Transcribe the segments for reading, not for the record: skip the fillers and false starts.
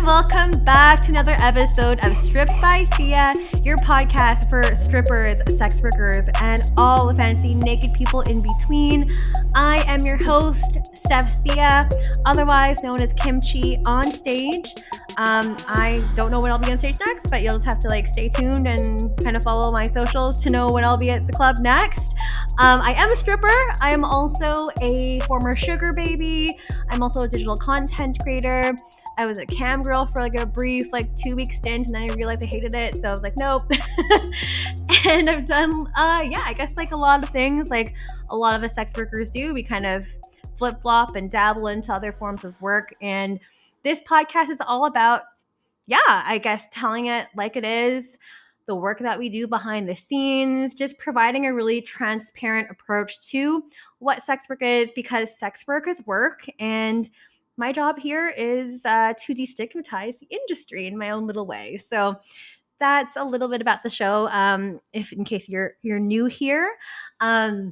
welcome back to another episode of Stripped by Sia, your podcast for strippers, sex workers, and all the fancy naked people in between. I am your host, Steph Sia, otherwise known as Kimchi on stage. I don't know when I'll be on stage next, but you'll just have to stay tuned and kind of follow my socials to know when I'll be at the club next. I am a stripper. I am also a former sugar baby. I'm also a digital content creator. I was a cam girl for a brief 2-week stint, and then I realized I hated it, so I was like, nope. And I've done I guess a lot of things like a lot of us sex workers do. We kind of flip-flop and dabble into other forms of work, and this podcast is all about I guess telling it like it is, the work that we do behind the scenes, just providing a really transparent approach to what sex work is, because sex work is work, and my job here is to destigmatize the industry in my own little way. So that's a little bit about the show. If in case you're new here, I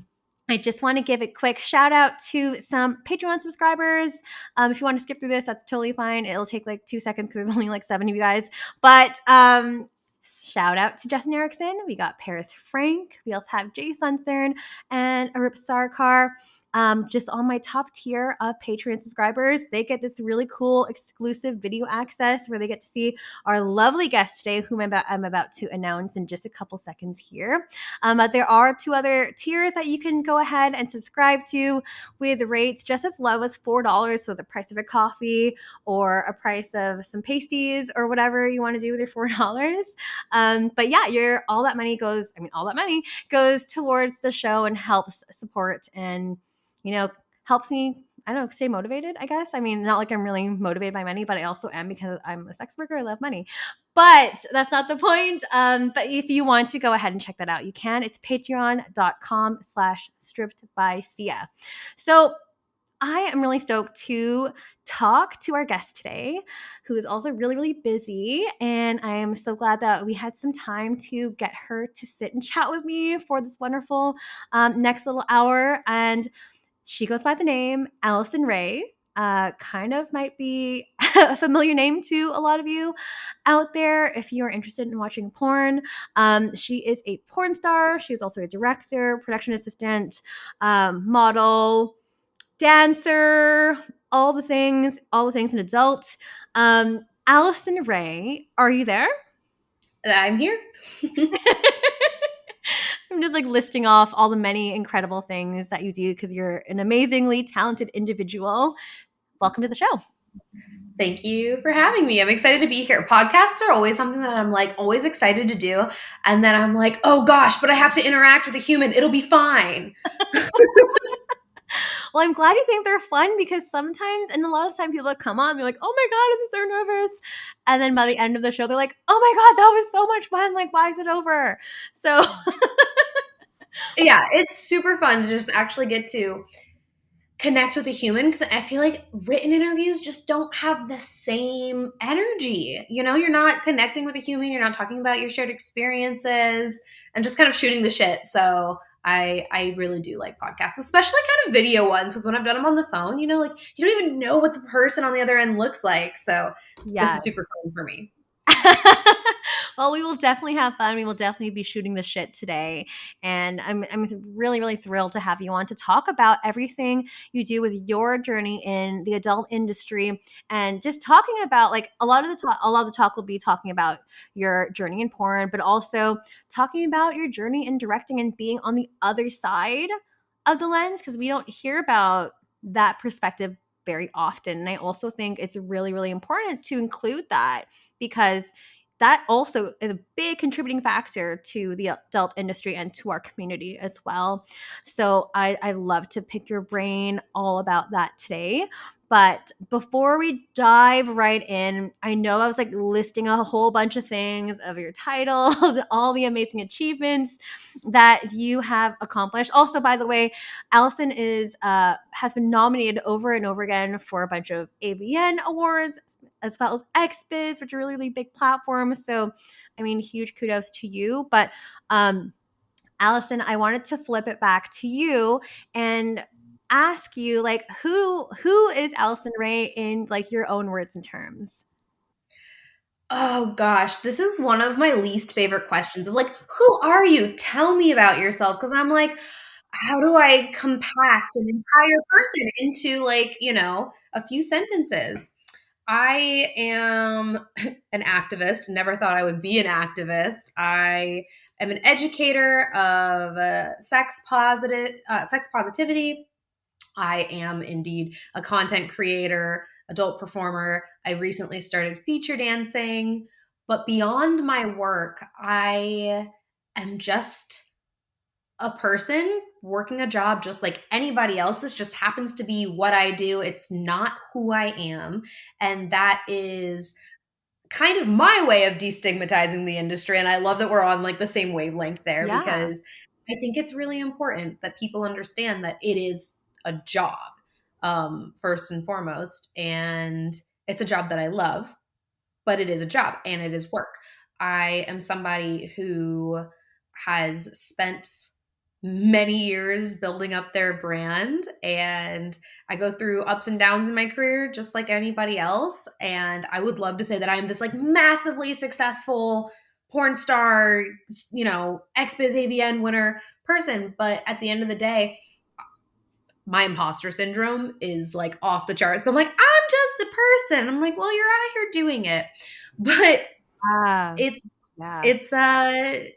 just want to give a quick shout out to some Patreon subscribers. If you want to skip through this, that's totally fine. It'll take 2 seconds because there's only 7 of you guys. But shout out to Justin Erickson. We got Paris Frank. We also have Jay Sunstern and Arip Sarkar. Just on my top tier of Patreon subscribers, they get this really cool exclusive video access where they get to see our lovely guest today, whom I'm about to announce in just a couple seconds here. But there are 2 other tiers that you can go ahead and subscribe to with rates just as low as $4, so the price of a coffee or a price of some pasties or whatever you want to do with your $4. But yeah, all that money goes towards the show and helps support and helps me, I don't know, stay motivated, I guess. I mean, not like I'm really motivated by money, but I also am because I'm a sex worker. I love money. But that's not the point. But if you want to go ahead and check that out, you can. It's patreon.com/strippedbysia. So I am really stoked to talk to our guest today, who is also really, really busy. And I am so glad that we had some time to get her to sit and chat with me for this wonderful next little hour. And she goes by the name Alison Rey. Kind of might be a familiar name to a lot of you out there if you are interested in watching porn. She is a porn star. She is also a director, production assistant, model, dancer, all the things an adult. Alison Rey, are you there? I'm here. I'm just listing off all the many incredible things that you do because you're an amazingly talented individual. Welcome to the show. Thank you for having me. I'm excited to be here. Podcasts are always something that I'm always excited to do. And then I'm like, oh gosh, but I have to interact with a human. It'll be fine. Well, I'm glad you think they're fun because sometimes, and a lot of time people come on, they're like, oh my God, I'm so nervous. And then by the end of the show, they're like, oh my God, that was so much fun. Why is it over? So yeah, it's super fun to just actually get to connect with a human, because I feel like written interviews just don't have the same energy. You're not connecting with a human. You're not talking about your shared experiences and just kind of shooting the shit. So I really do like podcasts, especially kind of video ones, because when I've done them on the phone, you don't even know what the person on the other end looks like. So This is super fun for me. Well, we will definitely have fun. We will definitely be shooting the shit today. And I'm really, really thrilled to have you on to talk about everything you do with your journey in the adult industry, and just talking about a lot of the talk will be talking about your journey in porn, but also talking about your journey in directing and being on the other side of the lens, because we don't hear about that perspective very often. And I also think it's really, really important to include that, because that also is a big contributing factor to the adult industry and to our community as well. So I love to pick your brain all about that today. But before we dive right in, I know I was listing a whole bunch of things of your titles, all the amazing achievements that you have accomplished. Also, by the way, Alison has been nominated over and over again for a bunch of AVN awards, as well as XBiz, which are really, really big platforms. So, I mean, huge kudos to you. But Alison, I wanted to flip it back to you and ask you, who is Alison Rey in your own words and terms? Oh gosh, this is one of my least favorite questions of like, who are you? Tell me about yourself. Because I'm like, how do I compact an entire person into like, a few sentences? I am an activist. Never thought I would be an activist. I am an educator of sex positivity. I am indeed a content creator, adult performer. I recently started feature dancing, but beyond my work, I am just a person working a job just like anybody else. This just happens to be what I do. It's not who I am. And that is kind of my way of destigmatizing the industry. And I love that we're on like the same wavelength there Yeah. because I think it's really important that people understand that it is a job, first and foremost. And it's a job that I love, but it is a job and it is work. I am somebody who has spent many years building up their brand, and I go through ups and downs in my career just like anybody else. And I would love to say that I'm this like massively successful porn star, XBiz AVN winner person. But at the end of the day, my imposter syndrome is like off the charts. I'm like, I'm just the person. I'm like, well, you're out here doing it. But Yeah. it's Yeah. it's I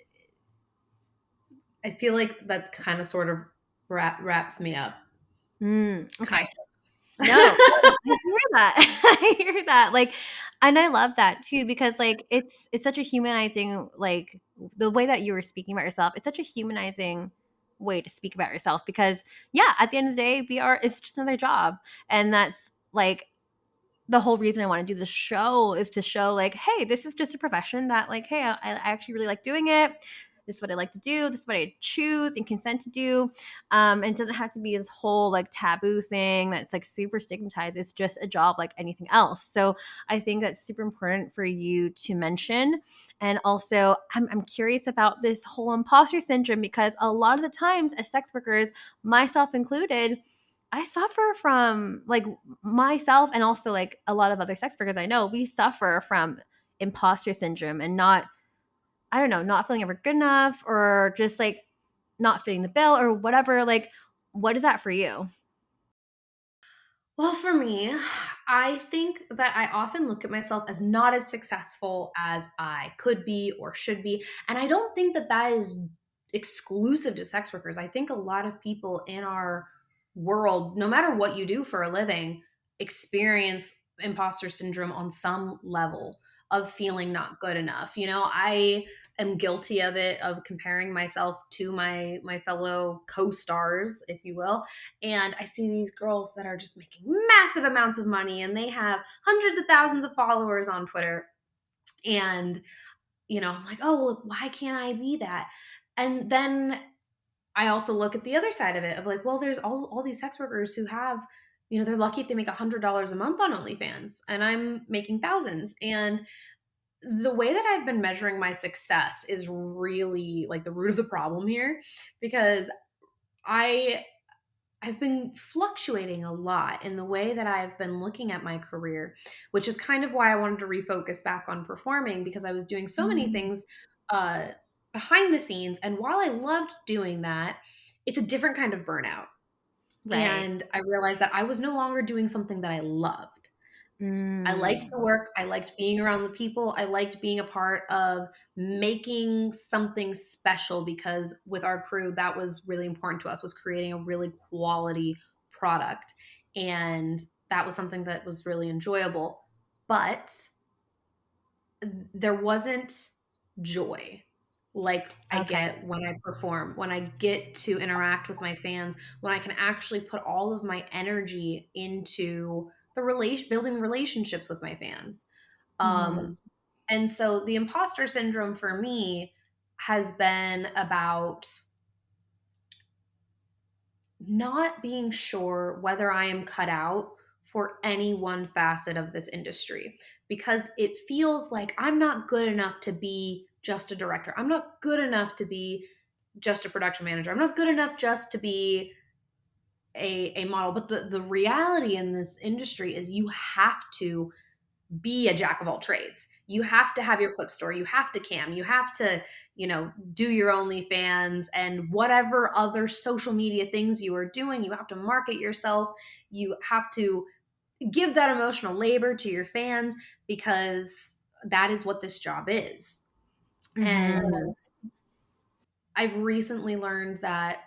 feel like that kind of sort of wraps me up. Okay. Kind No, of. I hear that. I hear that. Like, and I love that too because like it's such a humanizing like the way that you were speaking about yourself. It's such a humanizing way to speak about yourself because yeah, at the end of the day, it's just another job, and that's like the whole reason I want to do this show is to show like, hey, this is just a profession that like, hey, I actually really like doing it. This is what I like to do. This is what I choose and consent to do. And it doesn't have to be this whole like taboo thing that's like super stigmatized. It's just a job like anything else. So I think that's super important for you to mention. And also, I'm curious about this whole imposter syndrome because a lot of the times as sex workers, myself included, I suffer from like myself and also like a lot of other sex workers I know, we suffer from imposter syndrome and not, I don't know, not feeling ever good enough or just like not fitting the bill or whatever. Like, what is that for you? Well, for me, I think that I often look at myself as not as successful as I could be or should be. And I don't think that that is exclusive to sex workers. I think a lot of people in our world, no matter what you do for a living, experience imposter syndrome on some level of feeling not good enough. I am guilty of it, of comparing myself to my fellow co-stars, if you will, and I see these girls that are just making massive amounts of money and they have hundreds of thousands of followers on Twitter. And, I'm like, oh, well, why can't I be that? And then I also look at the other side of it of like, well, there's all these sex workers who have, they're lucky if they make $100 a month on OnlyFans and I'm making thousands. And the way that I've been measuring my success is really like the root of the problem here because I I've been fluctuating a lot in the way that I've been looking at my career, which is kind of why I wanted to refocus back on performing because I was doing so many Mm, things uh, behind the scenes. And while I loved doing that, it's a different kind of burnout. right. And I realized that I was no longer doing something that I loved. I liked Mm, the work. I liked being around the people. I liked being a part of making something special because with our crew, that was really important to us, was creating a really quality product. And that was something that was really enjoyable. But there wasn't joy like I okay. get when I perform, when I get to interact with my fans, when I can actually put all of my energy into the building relationships with my fans. Mhm. And so the imposter syndrome for me has been about not being sure whether I am cut out for any one facet of this industry because it feels like I'm not good enough to be just a director. I'm not good enough to be just a production manager. I'm not good enough just to be a model. But the reality in this industry is you have to be a jack of all trades. You have to have your clip store, you have to cam, you have to, do your OnlyFans and whatever other social media things you are doing. You have to market yourself. You have to give that emotional labor to your fans because that is what this job is. And Mm-hmm. I've recently learned that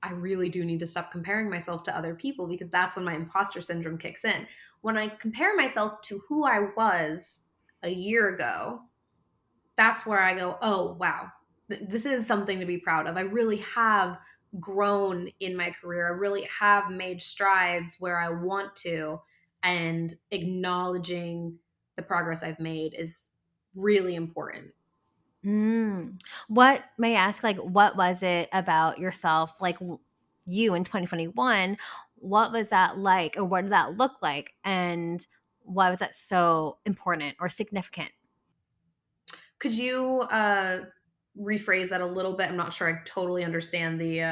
I really do need to stop comparing myself to other people because that's when my imposter syndrome kicks in. When I compare myself to who I was a year ago, that's where I go, oh, wow, this is something to be proud of. I really have grown in my career. I really have made strides where I want to. And acknowledging the progress I've made is really important. What may I ask, like, what was it about yourself, like you in 2021? What was that like, or what did that look like? And why was that so important or significant? Could you rephrase that a little bit? I'm not sure I totally understand the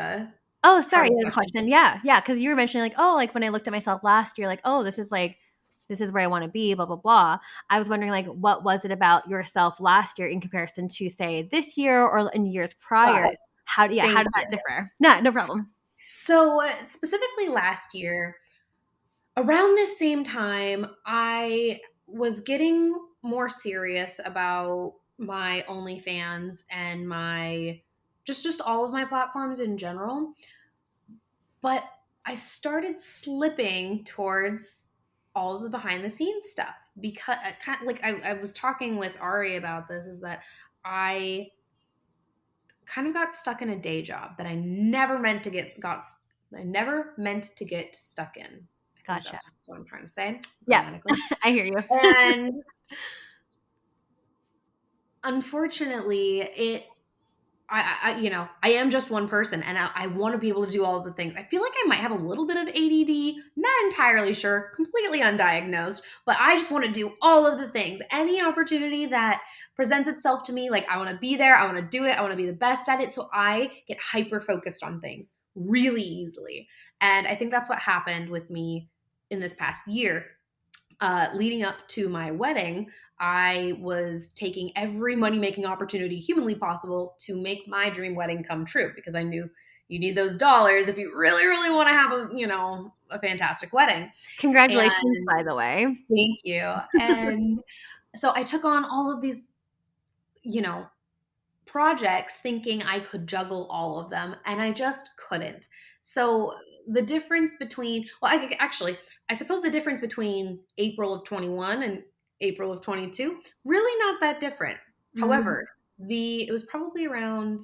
Oh, part sorry, of the you had a question. question. Yeah, yeah, because you were mentioning like, oh, like when I looked at myself last year, like, oh, this is where I want to be, blah blah blah. I was wondering like, what was it about yourself last year in comparison to say this year or in years Got prior? it. How Thank did you. that differ? No, no problem. So, specifically last year, around this same time, I was getting more serious about my OnlyFans and my just all of my platforms in general. But I started slipping towards all of the behind the scenes stuff because kind of like I was talking with Ari about this is that I kind of got stuck in a day job that I never meant to get stuck in. I think Gotcha. that's what I'm trying to say Yeah, grammatically. I hear you. And unfortunately, I am just one person and I want to be able to do all of the things. I feel like I might have a little bit of ADD, not entirely sure, completely undiagnosed, but I just want to do all of the things. Any opportunity that presents itself to me, like I want to be there, I want to do it, I want to be the best at it. So I get hyper focused on things really easily. And I think that's what happened with me in this past year. Leading up to my wedding, I was taking every money making opportunity humanly possible to make my dream wedding come true because I knew you need those dollars if you really, really want to have a fantastic wedding. Congratulations, And by the way. thank you. And so I took on all of these, you know, projects thinking I could juggle all of them, and I just couldn't. So the difference between, well, I suppose the difference between April of 21 and April of 22, really not that different. Mhm. However, it was probably around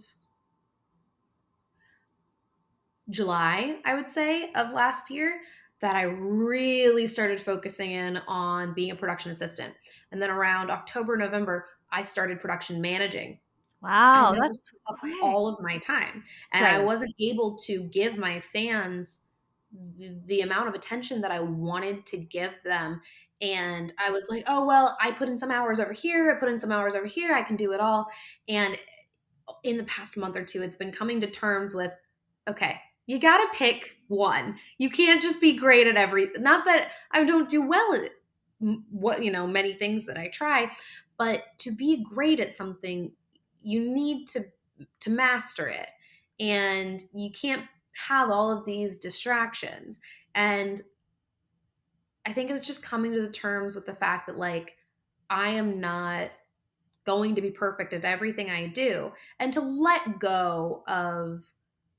July, I would say, of last year that I really started focusing in on being a production assistant. And then around October, November, I started production managing. And Wow, that just that's took up quick. all of my time. And I Right. wasn't able to give my fans the amount of attention that I wanted to give them. And I was like, oh, well, I put in some hours over here, I put in some hours over here, I can do it all. And in the past month or two, it's been coming to terms with, okay, you got to pick one. You can't just be great at not that I don't do well at many things that I try, but to be great at something, you need to master it. And you can't have all of these distractions. And I think it was just coming to the terms with the fact that like I am not going to be perfect at everything I do and to let go of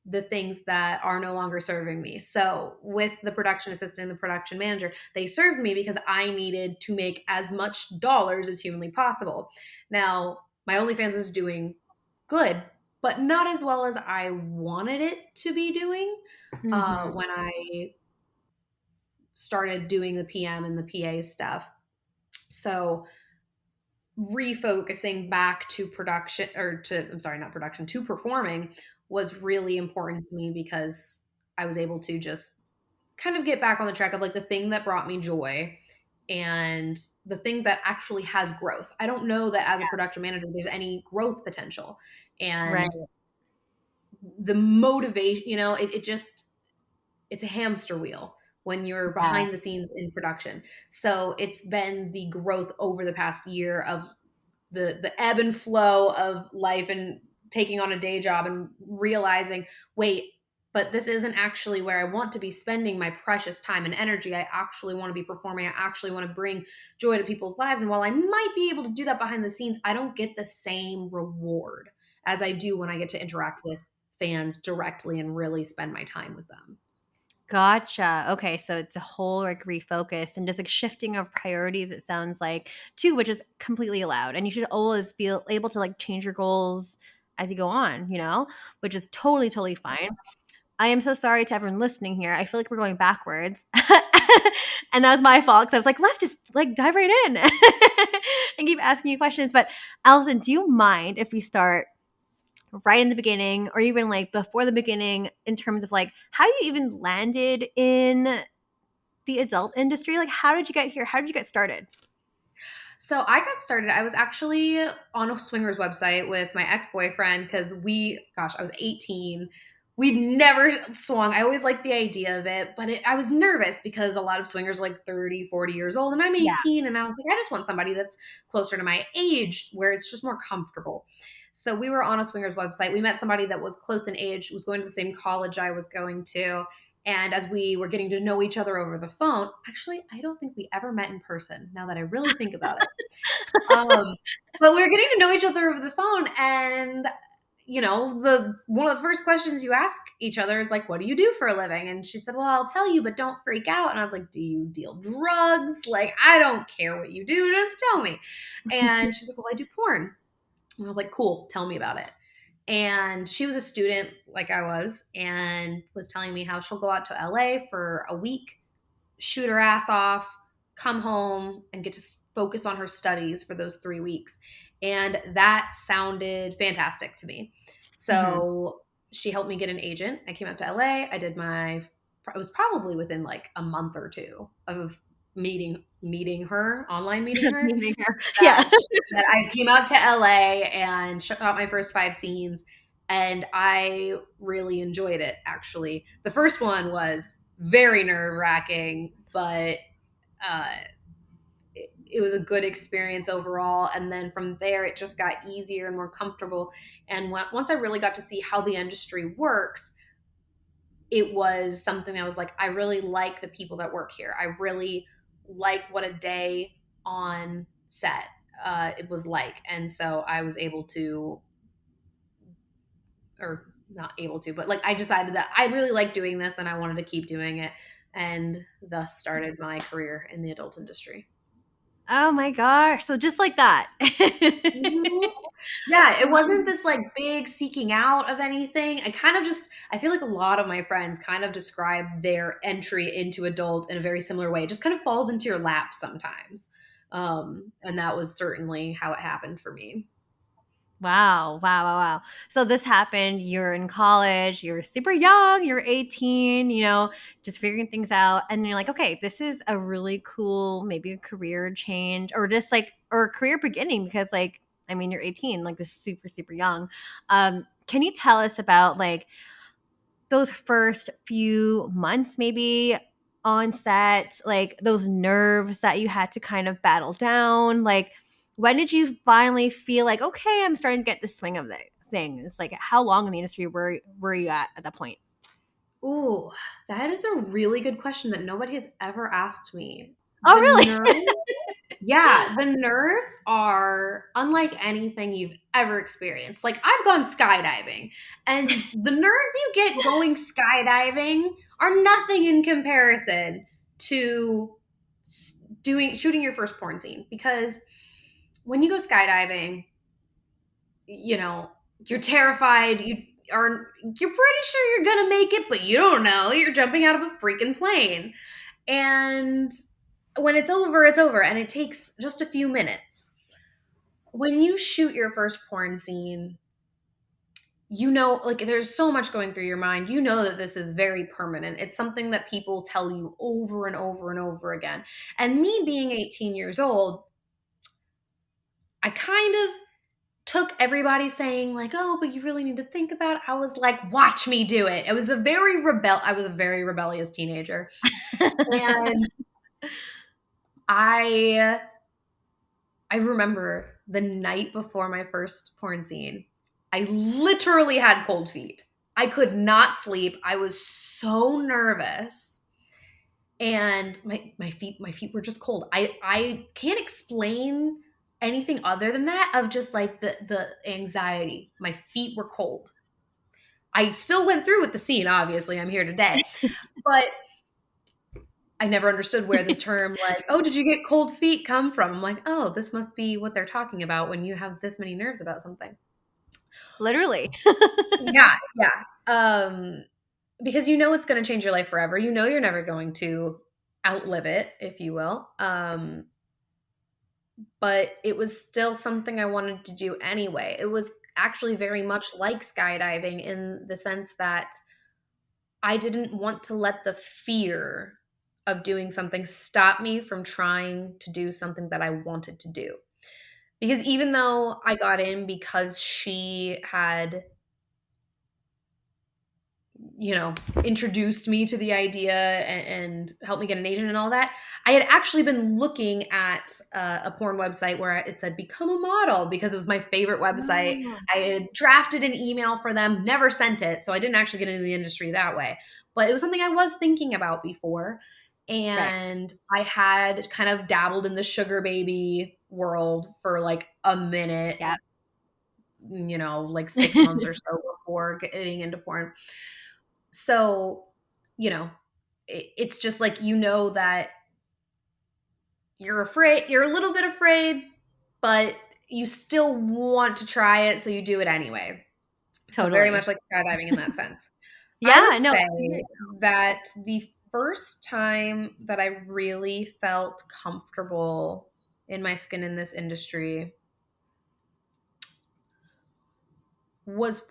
the things that are no longer serving me. So, with the production assistant and the production manager, they served me because I needed to make as much dollars as humanly possible. Now, my OnlyFans was doing good, but not as well as I wanted it to be doing Mhm. when I started doing the PM and the PA stuff. So, refocusing back to production or to I'm sorry, not production, to performing was really important to me because I was able to just kind of get back on the track of like the thing that brought me joy and the thing that actually has growth. I don't know that as a production manager there's any growth potential. Right. And the motivation, it just it's a hamster wheel. when you're Yeah. behind the scenes in production. So it's been the growth over the past year of the ebb and flow of life and taking on a day job and realizing, wait, but this isn't actually where I want to be spending my precious time and energy. I actually want to be performing. I actually want to bring joy to people's lives. And while I might be able to do that behind the scenes, I don't get the same reward as I do when I get to interact with fans directly and really spend my time with them. Gotcha. Okay, so it's a whole like refocus and just like shifting of priorities, it sounds like, too, which is completely allowed. And you should always be able to like change your goals as you go on, which is totally, totally fine. I am so sorry to everyone listening here. I feel like we're going backwards. And that was my fault because I was like, let's just like dive right in and keep asking you questions. But Allison, do you mind if we start right in the beginning or even like before the beginning in terms of like how you even landed in the adult industry? Like, how did you get here? How did you get started? So I got started. I was actually on a swingers website with my ex-boyfriend because I was 18. We'd never swung. I always liked the idea of it, but I was nervous because a lot of swingers are like 30, 40 years old, and I'm Yeah. 18. And I was like, I just want somebody that's closer to my age where it's just more comfortable. So we were on a swingers website. We met somebody that was close in age, was going to the same college I was going to. And as we were getting to know each other over the phone, actually, I don't think we ever met in person now that I really think about it. Um, but we were getting to know each other over the phone, and the one of the first questions you ask each other is like, "What do you do for a living?" And she said, "Well, I'll tell you, but don't freak out." And I was like, "Do you deal drugs? Like, I don't care what you do, just tell me." And she's like, "Well, I do porn." And I was like, "Cool, tell me about it." And she was a student like I was, and was telling me how she'll go out to LA for a week, shoot her ass off, come home, and get to focus on her studies for those 3 weeks. And that sounded fantastic to me. Mhm. So she helped me get an agent. I came out to LA. It was probably within like a month or two of meeting her, online meeting her, Meeting her. Yeah. that I came out to LA and shot my first 5 scenes. And I really enjoyed it, actually. The first one was very nerve wracking, but uh, it was a good experience overall. And then from there, it just got easier and more comfortable. And once I really got to see how the industry works, it was something that I was like, I really like the people that work here. I really like what a day on set it was like. And so I was able to, or not able to, but like I decided that I really like doing this and I wanted to keep doing it, and thus started my career in the adult industry. Oh my gosh. So just like that. Mhm. Yeah, it wasn't this like big seeking out of anything. I feel like a lot of my friends kind of describe their entry into adult in a very similar way. It just kind of falls into your lap sometimes. And that was certainly how it happened for me. Wow, wow, wow, wow. So this happened, you're in college, you're super young, you're 18, just figuring things out. And you're like, okay, this is a really cool, maybe a career change or just like, or a career beginning because like, I mean, you're 18, like this is super, super young. Can you tell us about like those first few months maybe on set, like those nerves that you had to kind of battle down? Like, when did you finally feel like, okay, I'm starting to get the swing of the things? Like, how long in the industry were you at that point? Ooh, that is a really good question that nobody has ever asked me. Oh, The really? nerve Yeah, the nerves are unlike anything you've ever experienced. Like, I've gone skydiving, and the nerves you get going skydiving are nothing in comparison to shooting your first porn scene. Because when you go skydiving, you know, you're terrified. You're pretty sure you're gonna make it, but you don't know. You're jumping out of a freaking plane. And when it's over, it's over, and it takes just a few minutes. When you shoot your first porn scene, like there's so much going through your mind. You know that this is very permanent. It's something that people tell you over and over and over again. And me being 18 years old, I kind of took everybody saying like, oh, but you really need to think about it. I was like, watch me do it. I was a very rebellious teenager. And I remember the night before my first porn scene, I literally had cold feet. I could not sleep. I was so nervous. And my feet were just cold. I can't explain anything other than that, of just like the anxiety. My feet were cold. I still went through with the scene, obviously. I'm here today. But I never understood where the term like, oh, did you get cold feet come from? I'm like, oh, this must be what they're talking about when you have this many nerves about something. Literally. Yeah, yeah. Because you know it's going to change your life forever. You know you're never going to outlive it, if you will. But it was still something I wanted to do anyway. It was actually very much like skydiving in the sense that I didn't want to let the fear of doing something stop me from trying to do something that I wanted to do. Because even though I got in because she had, introduced me to the idea and helped me get an agent and all that, I had actually been looking at a porn website where it said become a model because it was my favorite website. Oh. I had drafted an email for them, never sent it, so I didn't actually get into the industry that way. But it was something I was thinking about before. Right. And I had kind of dabbled in the sugar baby world for like a minute, Yeah. like 6 months or so before getting into porn. So, it's just like, that you're afraid, you're a little bit afraid, but you still want to try it. So you do it anyway. So very Totally. much like skydiving in that sense. I would Yeah, no. say that the first time that I really felt comfortable in my skin in this industry was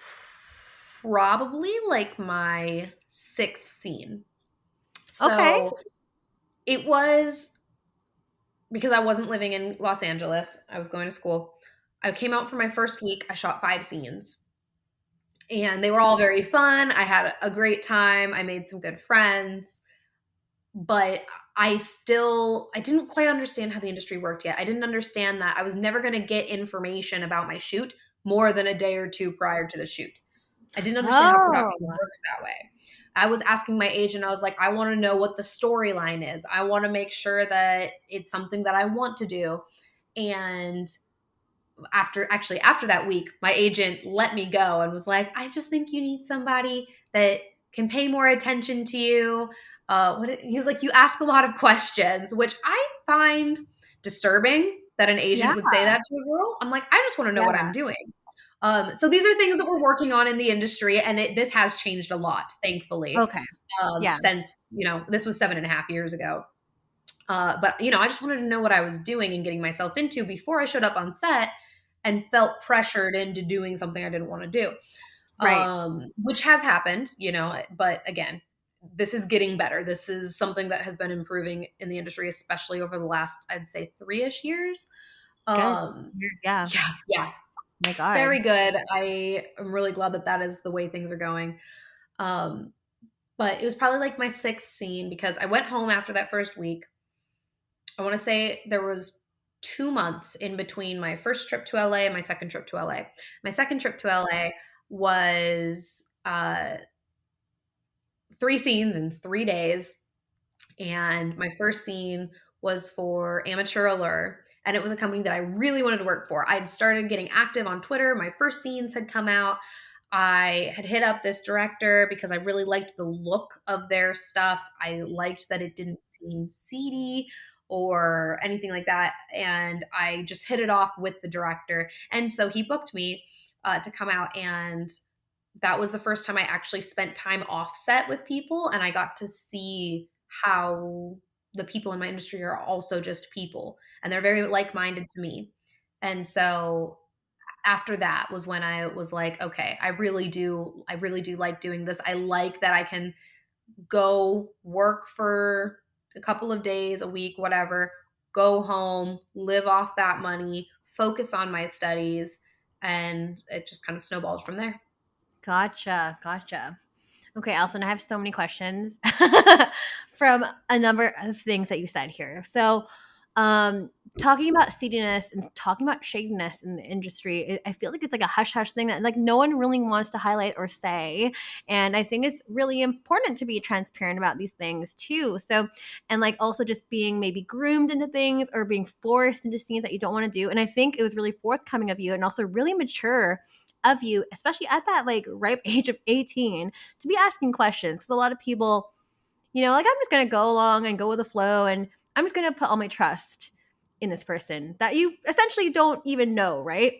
probably like my sixth scene. Okay. So it was because I wasn't living in Los Angeles. I was going to school. I came out for my first week. I shot 5 scenes and they were all very fun. I had a great time. I made some good friends, but I didn't quite understand how the industry worked yet. I didn't understand that I was never going to get information about my shoot more than a day or two prior to the shoot. I didn't understand how Oh. production works that way. I was asking my agent, I was like, I want to know what the storyline is. I want to make sure that it's something that I want to do. And after that week, my agent let me go and was like, I just think you need somebody that can pay more attention to you. He was like, you ask a lot of questions, which I find disturbing that an Yeah. agent would say that to a girl. I'm like, I just want to know what Yeah. I'm doing. So these are things that we're working on in the industry, and this has changed a lot, thankfully, Okay. Yeah. since, this was 7.5 years ago. But, I just wanted to know what I was doing and getting myself into before I showed up on set and felt pressured into doing something I didn't want to do, Right. which has happened, but again, this is getting better. This is something that has been improving in the industry, especially over the last, I'd say 3-ish years. Good. Um, Yeah. yeah, yeah. My God. Very good. I am really glad that is the way things are going. But it was probably like my sixth scene because I went home after that first week. I want to say there was 2 months in between my first trip to LA and my second trip to LA. My second trip to LA was 3 scenes in 3 days. And my first scene was for Amateur Allure. And it was a company that I really wanted to work for. I'd started getting active on Twitter. My first scenes had come out. I had hit up this director because I really liked the look of their stuff. I liked that it didn't seem seedy or anything like that. And I just hit it off with the director. And so he booked me to come out, and that was the first time I actually spent time offset with people, and I got to see how the people in my industry are also just people, and they're very like-minded to me. And so after that was when I was like, okay, I really do like doing this. I like that I can go work for a couple of days, a week, whatever, go home, live off that money, focus on my studies, And it just kind of snowballed from there. Gotcha. Okay, Alison, I have so many questions from a number of things that you said here. So, talking about seediness and talking about shadiness in the industry, I feel like it's like a hush hush thing that like no one really wants to highlight or say. And I think it's really important to be transparent about these things too. So, and like also just being maybe groomed into things or being forced into scenes that you don't want to do. And I think it was really forthcoming of you and also really mature of you, especially at that like ripe age of 18, to be asking questions. Because a lot of people, like I'm just going to go along and go with the flow, and I'm just going to put all my trust in this person that you essentially don't even know, right?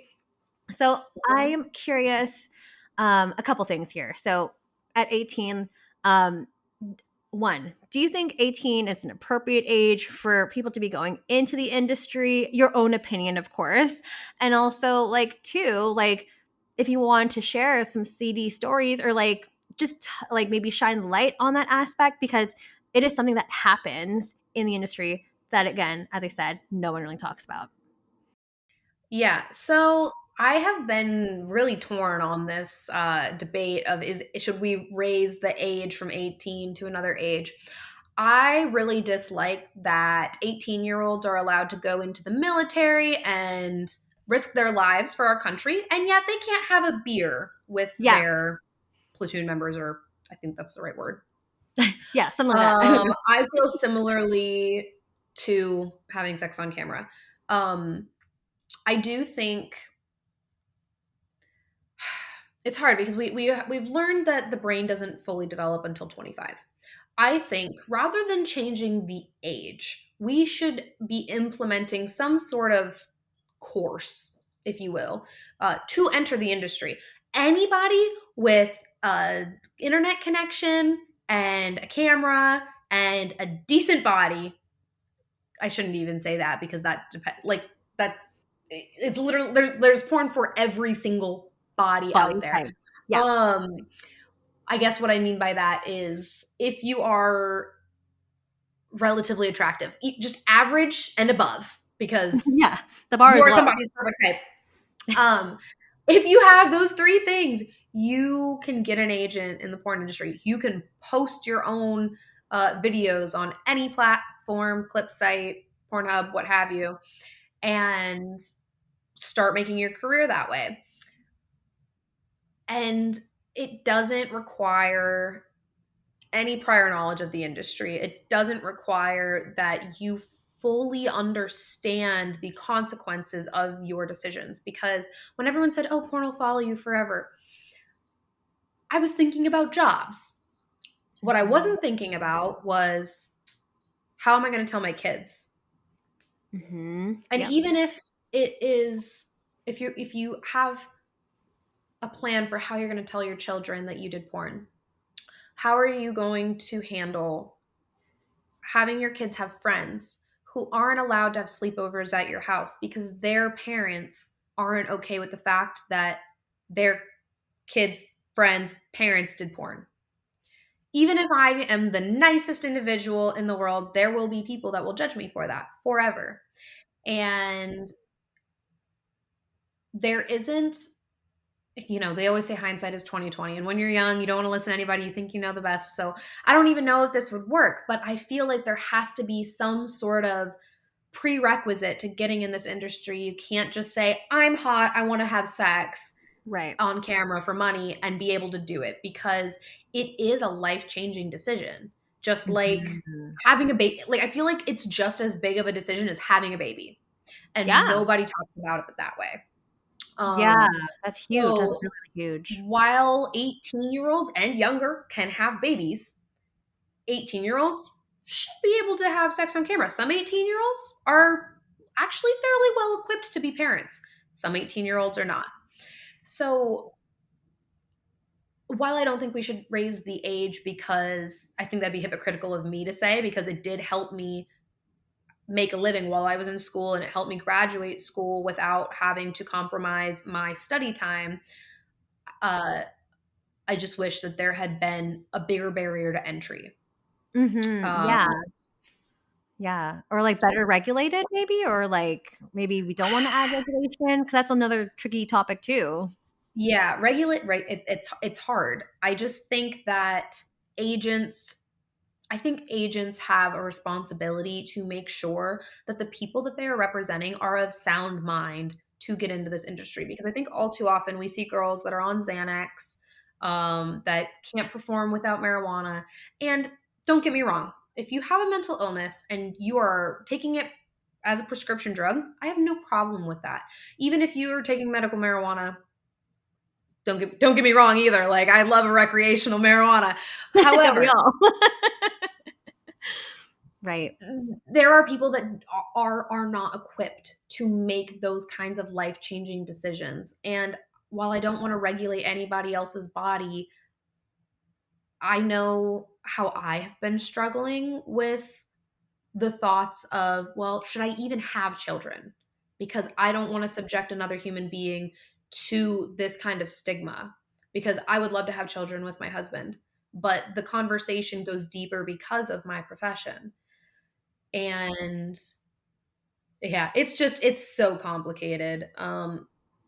So I am curious, a couple things here. So at 18, um, one, do you think 18 is an appropriate age for people to be going into the industry? Your own opinion, of course. And also, like, two, like, if you want to share some CD stories or like just like maybe shine light on that aspect, because it is something that happens in the industry that, again, as I said, no one really talks about. Yeah. So I have been really torn on this debate of should we raise the age from 18 to another age? I really dislike that 18-year-olds are allowed to go into the military and risk their lives for our country, and yet they can't have a beer with Yeah. their platoon members, or I think that's the right word. Yeah, something like that. I feel similarly to having sex on camera. I do think it's hard because we've learned that the brain doesn't fully develop until 25. I think rather than changing the age, we should be implementing some sort of course, if you will, to enter the industry. Anybody with a internet connection and a camera and a decent body, I shouldn't even say that because that depends. Like that, it's literally there's porn for every single body out Body there. type. Yeah. Um, I guess what I mean by that is if you are relatively attractive, just average and above, because Yeah. The bar is you're low. somebody's perfect type. If you have those three things, you can get an agent in the porn industry. You can post your own videos on any platform, clip site, Pornhub, what have you, and start making your career that way. And it doesn't require any prior knowledge of the industry. It doesn't require that you fully understand the consequences of your decisions. Because when everyone said, oh, porn will follow you forever, I was thinking about jobs. What I wasn't thinking about was, how am I going to tell my kids? Mm-hmm. And Yep. even if it is, if you have a plan for how you're going to tell your children that you did porn, how are you going to handle having your kids have friends who aren't allowed to have sleepovers at your house because their parents aren't okay with the fact that their kids' friends' parents did porn? Even if I am the nicest individual in the world, there will be people that will judge me for that forever. And there isn't, they always say hindsight is 2020. And when you're young, you don't want to listen to anybody. You think you know the best. So I don't even know if this would work, but I feel like there has to be some sort of prerequisite to getting in this industry. You can't just say, I'm hot, I want to have sex Right. on camera for money and be able to do it, because it is a life-changing decision. Just like Mhm. having a baby. Like I feel like it's just as big of a decision as having a baby. And Yeah. nobody talks about it that way. Yeah. Um, That's huge. That's so really huge. while 18-year-olds and younger can have babies, 18-year-olds should be able to have sex on camera. Some 18-year-olds are actually fairly well equipped to be parents. Some 18-year-olds are not. So while I don't think we should raise the age, because I think that'd be hypocritical of me to say, because it did help me make a living while I was in school and it helped me graduate school without having to compromise my study time. Uh, I just wish that there had been a bigger barrier to entry. Mm-hmm. Um, Yeah. Yeah. Or like better regulated maybe, or like maybe we don't want to add regulation because that's another tricky topic too. Yeah, regulate, right? It's hard. I just think that agents I think agents have a responsibility to make sure that the people that they are representing are of sound mind to get into this industry, because I think all too often we see girls that are on Xanax, that can't perform without marijuana. And don't get me wrong, if you have a mental illness and you are taking it as a prescription drug, I have no problem with that. Even if you are taking medical marijuana, don't get me wrong either. Like, I love a recreational marijuana. Don't we However, all? Right. there are people that are not equipped to make those kinds of life-changing decisions. And while I don't want to regulate anybody else's body, I know how I have been struggling with the thoughts of, well, should I even have children? Because I don't want to subject another human being to this kind of stigma. Because I would love to have children with my husband, but the conversation goes deeper because of my profession. And yeah, it's so complicated. And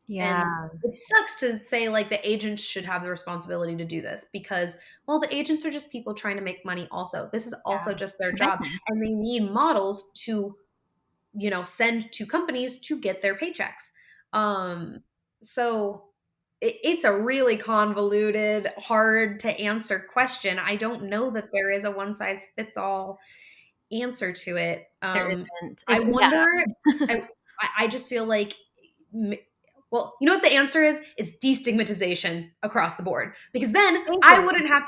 Yeah. it sucks to say like the agents should have the responsibility to do this, because, well, the agents are just people trying to make money also. This is also Yeah. just their job, Commission. and they need models to, send to companies to get their paychecks. So it's a really convoluted, hard to answer question. I don't know that there is a one size fits all answer to it. There isn't. I If yeah. wonder. I I just feel like, well, you know what the answer is destigmatization across the board, because then Thank I you. wouldn't have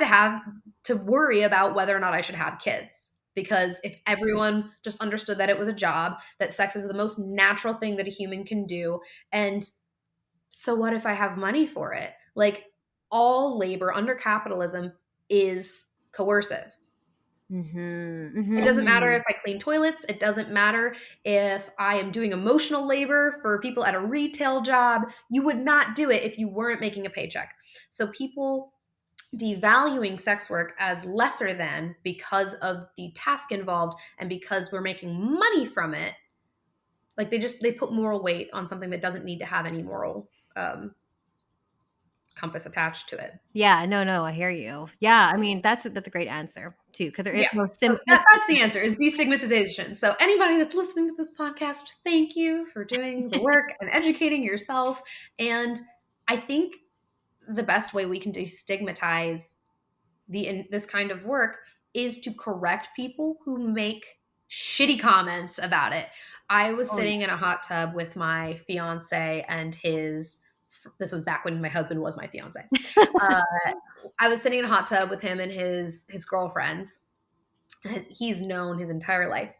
to worry about whether or not I should have kids. Because if everyone just understood that it was a job, that sex is the most natural thing that a human can do, and so what if I have money for it? Like, all labor under capitalism is coercive. Mm-hmm. It doesn't matter Mm-hmm. if I clean toilets. It doesn't matter if I am doing emotional labor for people at a retail job. You would not do it if you weren't making a paycheck. So people devaluing sex work as lesser than because of the task involved and because we're making money from it, like they put moral weight on something that doesn't need to have any moral compass attached to it. Yeah, no, I hear you. Yeah, I mean that's a great answer too, because there is Yeah. no So simple. that's the answer, is destigmatization. So anybody that's listening to this podcast, thank you for doing the work and educating yourself. And I think the best way we can destigmatize this kind of work is to correct people who make shitty comments about it. I was Oh yeah. sitting in a hot tub with my fiance and his, this was back when my husband was my fiance. Uh, I was sitting in a hot tub with him and his girlfriends. He's known his entire life,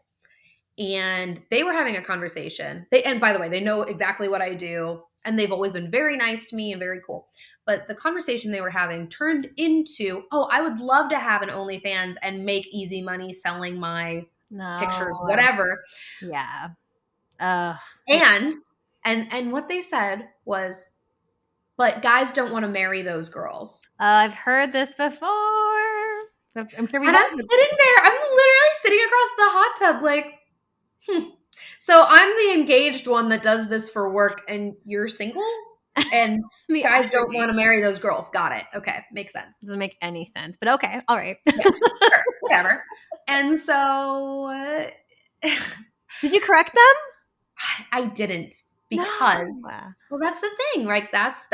and they were having a conversation. And by the way, they know exactly what I do, and they've always been very nice to me and very cool. But the conversation they were having turned into, oh, I would love to have an OnlyFans and make easy money selling my pictures, No. whatever. Yeah. Uh, And and what they said was, but guys don't want to marry those girls. I've heard this before. I'm sure we've And all I'm heard sitting there, I'm literally sitting across the hot tub, like, so I'm the engaged one that does this for work, and you're single, and the guys don't irony. want to marry those girls. Got it. Okay, makes sense. Doesn't make any sense, but okay, all right. Yeah, sure, whatever. And so Did you correct them? I didn't, No. because, well, that's the thing, right? That's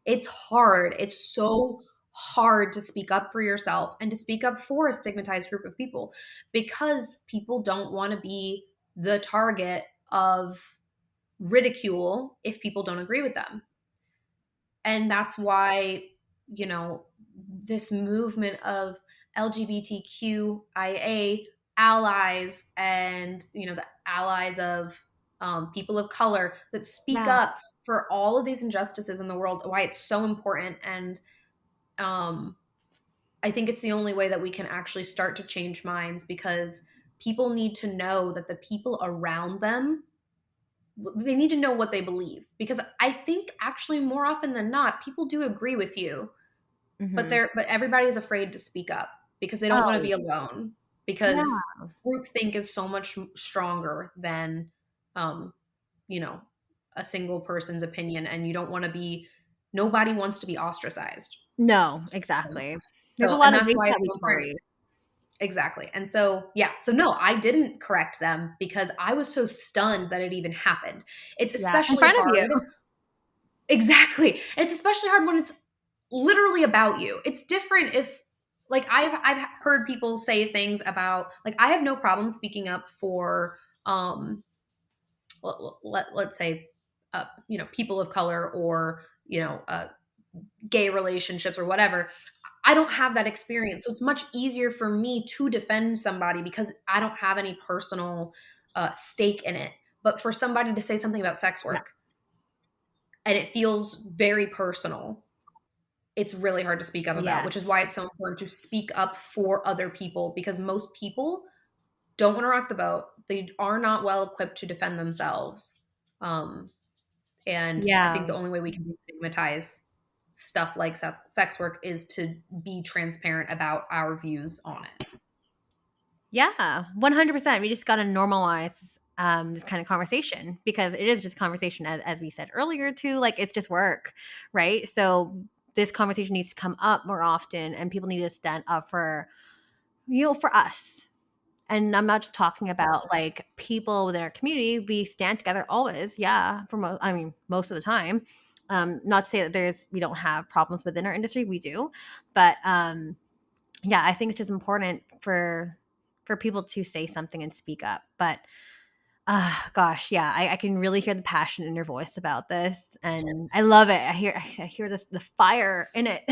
it's hard. It's so hard to speak up for yourself and to speak up for a stigmatized group of people, because people don't want to be the target of ridicule if people don't agree with them. And that's why, you know, this movement of LGBTQIA allies, and, the allies of people of color that speak Yeah. up for all of these injustices in the world, why it's so important. And um, I think it's the only way that we can actually start to change minds, because people need to know that the people around them, they need to know what they believe, because I think actually more often than not people do agree with you, but Mm-hmm. everybody is afraid to speak up because they don't want to Oh, be alone. because Yeah. groupthink is so much stronger than, um, you know, a single person's opinion, and you don't want to be. Nobody wants to be ostracized. No, So, exactly. There's a so, lot and of that's weight why that it's we so important. carry. Exactly. And so, yeah. So no, I didn't correct them because I was so stunned that it even happened. It's Yeah. In especially front of you. hard. Exactly. And it's especially hard when it's literally about you. It's different if, like, I've heard people say things about, like, I have no problem speaking up for, let's say, people of color, or, gay relationships or whatever. I don't have that experience. So it's much easier for me to defend somebody because I don't have any personal stake in it. But for somebody to say something about sex Yeah. work and it feels very personal, it's really hard to speak up about, which is why it's Yes. so important to speak up for other people, because most people don't want to rock the boat. They are not well equipped to defend themselves. Um, and I think Yeah. the only way we can destigmatize stuff like sex work is to be transparent about our views on it. Yeah, 100%. We just got to normalize this kind of conversation, because it is just conversation, as we said earlier, too. Like, it's just work, right? So this conversation needs to come up more often, and people need to stand up for, for us. And I'm not just talking about like people within our community. We stand together always. Yeah. Most of the time. Not to say that we don't have problems within our industry. We do. But yeah, I think it's just important for people to say something and speak up. But gosh, yeah, I can really hear the passion in your voice about this, and I love it. I hear the fire in it.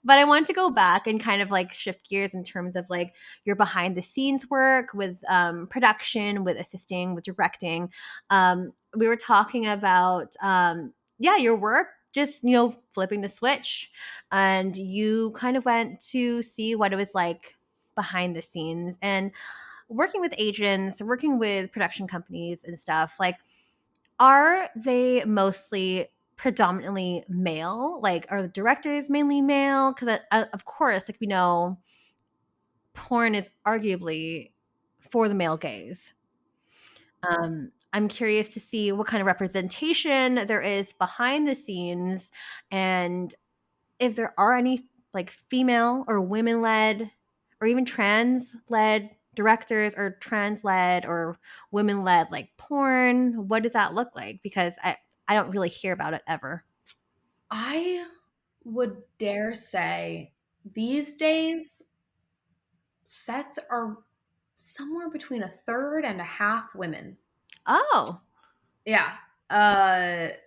But I want to go back and kind of like shift gears in terms of like your behind the scenes work with production, with assisting, with directing. We were talking about yeah, your work, just flipping the switch, and you kind of went to see what it was like behind the scenes and working with agents, working with production companies and stuff. Like, are they mostly predominantly male? Like, are the directors mainly male? Because of course, like we know, porn is arguably for the male gaze. I'm curious to see what kind of representation there is behind the scenes, and if there are any like female or women led or even trans led directors, or trans led or women led like porn. What does that look like? Because I don't really hear about it ever. I would dare say these days sets are somewhere between a third and a half women. Oh. Yeah.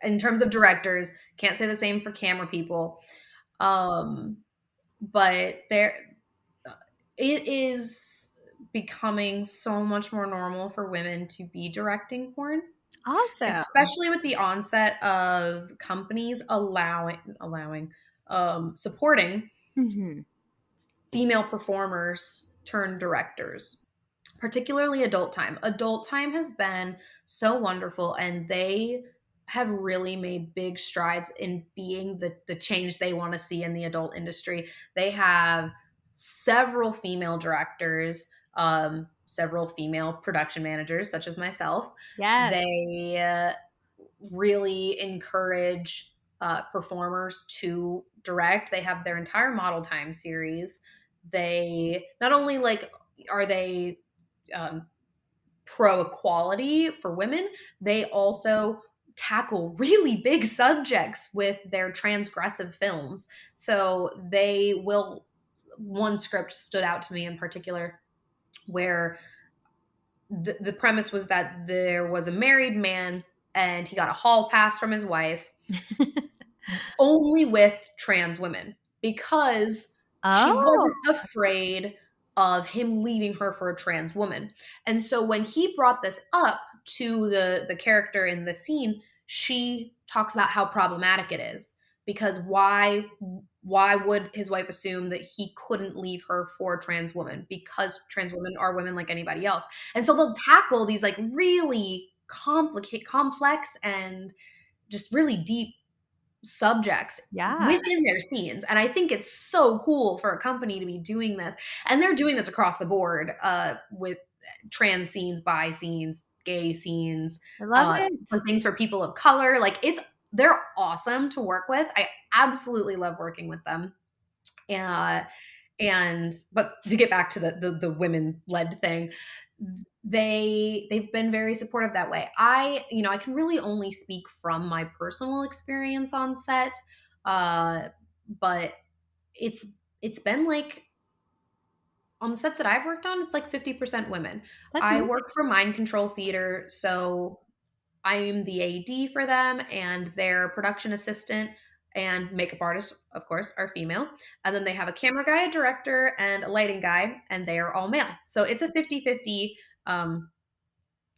In terms of directors, can't say the same for camera people. Um, but it is becoming so much more normal for women to be directing porn, Awesome. especially with the onset of companies allowing supporting Hmm. female performers turned directors, particularly adult time. Adult time has been so wonderful, and they have really made big strides in being the change they want to see in the adult industry. They have several female directors, several female production managers, such as myself. Yes. They really encourage performers to direct. They have their entire model time series. They not only like are they um, pro equality for women, they also tackle really big subjects with their transgressive films. So they will. One script stood out to me in particular where the premise was that there was a married man and he got a hall pass from his wife only with trans women because she Oh. wasn't afraid of him leaving her for a trans woman. And so when he brought this up to the character in the scene, she talks about how problematic it is, because why would his wife assume that he couldn't leave her for a trans woman, because trans women are women like anybody else. And so they'll tackle these like really complex and just really deep subjects Yeah. within their scenes. And I think it's so cool for a company to be doing this. And they're doing this across the board with trans scenes, bi scenes, gay scenes, I love it. for things for people of color. Like they're awesome to work with. I absolutely love working with them. And but to get back to the women led thing, they've been very supportive that way. I can really only speak from my personal experience on set, but it's it's been like on the sets that I've worked on, it's like 50% women. That's I amazing. work for Mind Control Theater, so I'm the AD for them, and their production assistant and makeup artist, of course, are female. And then they have a camera guy, a director, and a lighting guy, and they are all male. So it's a 50-50 um,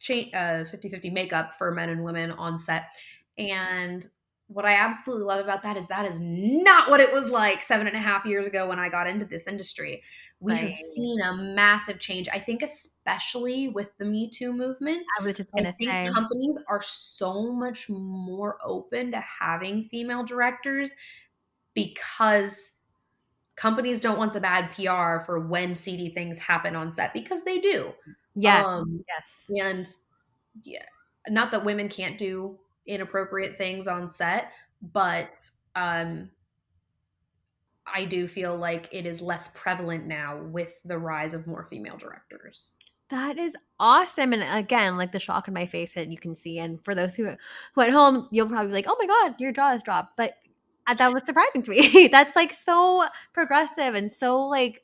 50-50 makeup for men and women on set. And what I absolutely love about that is not what it was like 7.5 years ago when I got into this industry. We have Right. seen a massive change. I think, especially with the Me Too movement, I was just I gonna think say, companies are so much more open to having female directors because companies don't want the bad PR for when seedy things happen on set, because they do. yes, Um, yes. and yeah, not that women can't do inappropriate things on set, but um, I do feel like it is less prevalent now with the rise of more female directors. That is awesome. And again, like the shock in my face that you can see. And for those who at home, you'll probably be like, oh my God, your jaw is dropped. But that was surprising to me. That's like so progressive and so like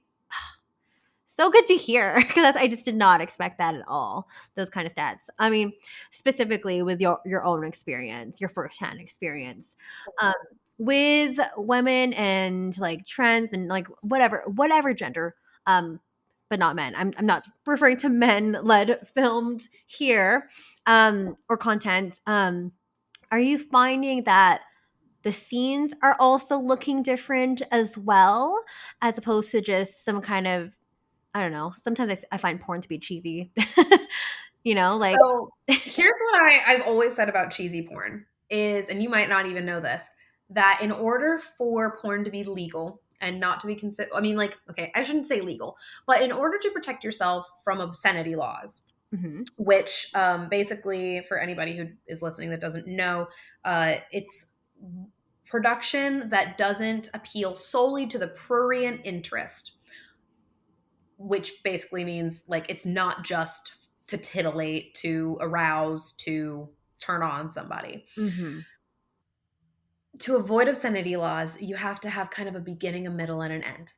so good to hear because I just did not expect that at all. Those kind of stats. I mean, specifically with your own experience, your firsthand experience. Um, with women and like trans and like whatever gender, but not men. I'm not referring to men led films here, or content. Are you finding that the scenes are also looking different as well, as opposed to just some kind of, I don't know. Sometimes I find porn to be cheesy. Like So here's what I've always said about cheesy porn is, and you might not even know this, that in order for porn to be legal and not to be considered, I mean, like, okay, I shouldn't say legal, but in order to protect yourself from obscenity laws, mhm. which basically, for anybody who is listening that doesn't know, it's production that doesn't appeal solely to the prurient interest, which basically means like it's not just to titillate, to arouse, to turn on somebody. Mhm. To avoid obscenity laws, you have to have kind of a beginning, a middle, and an end.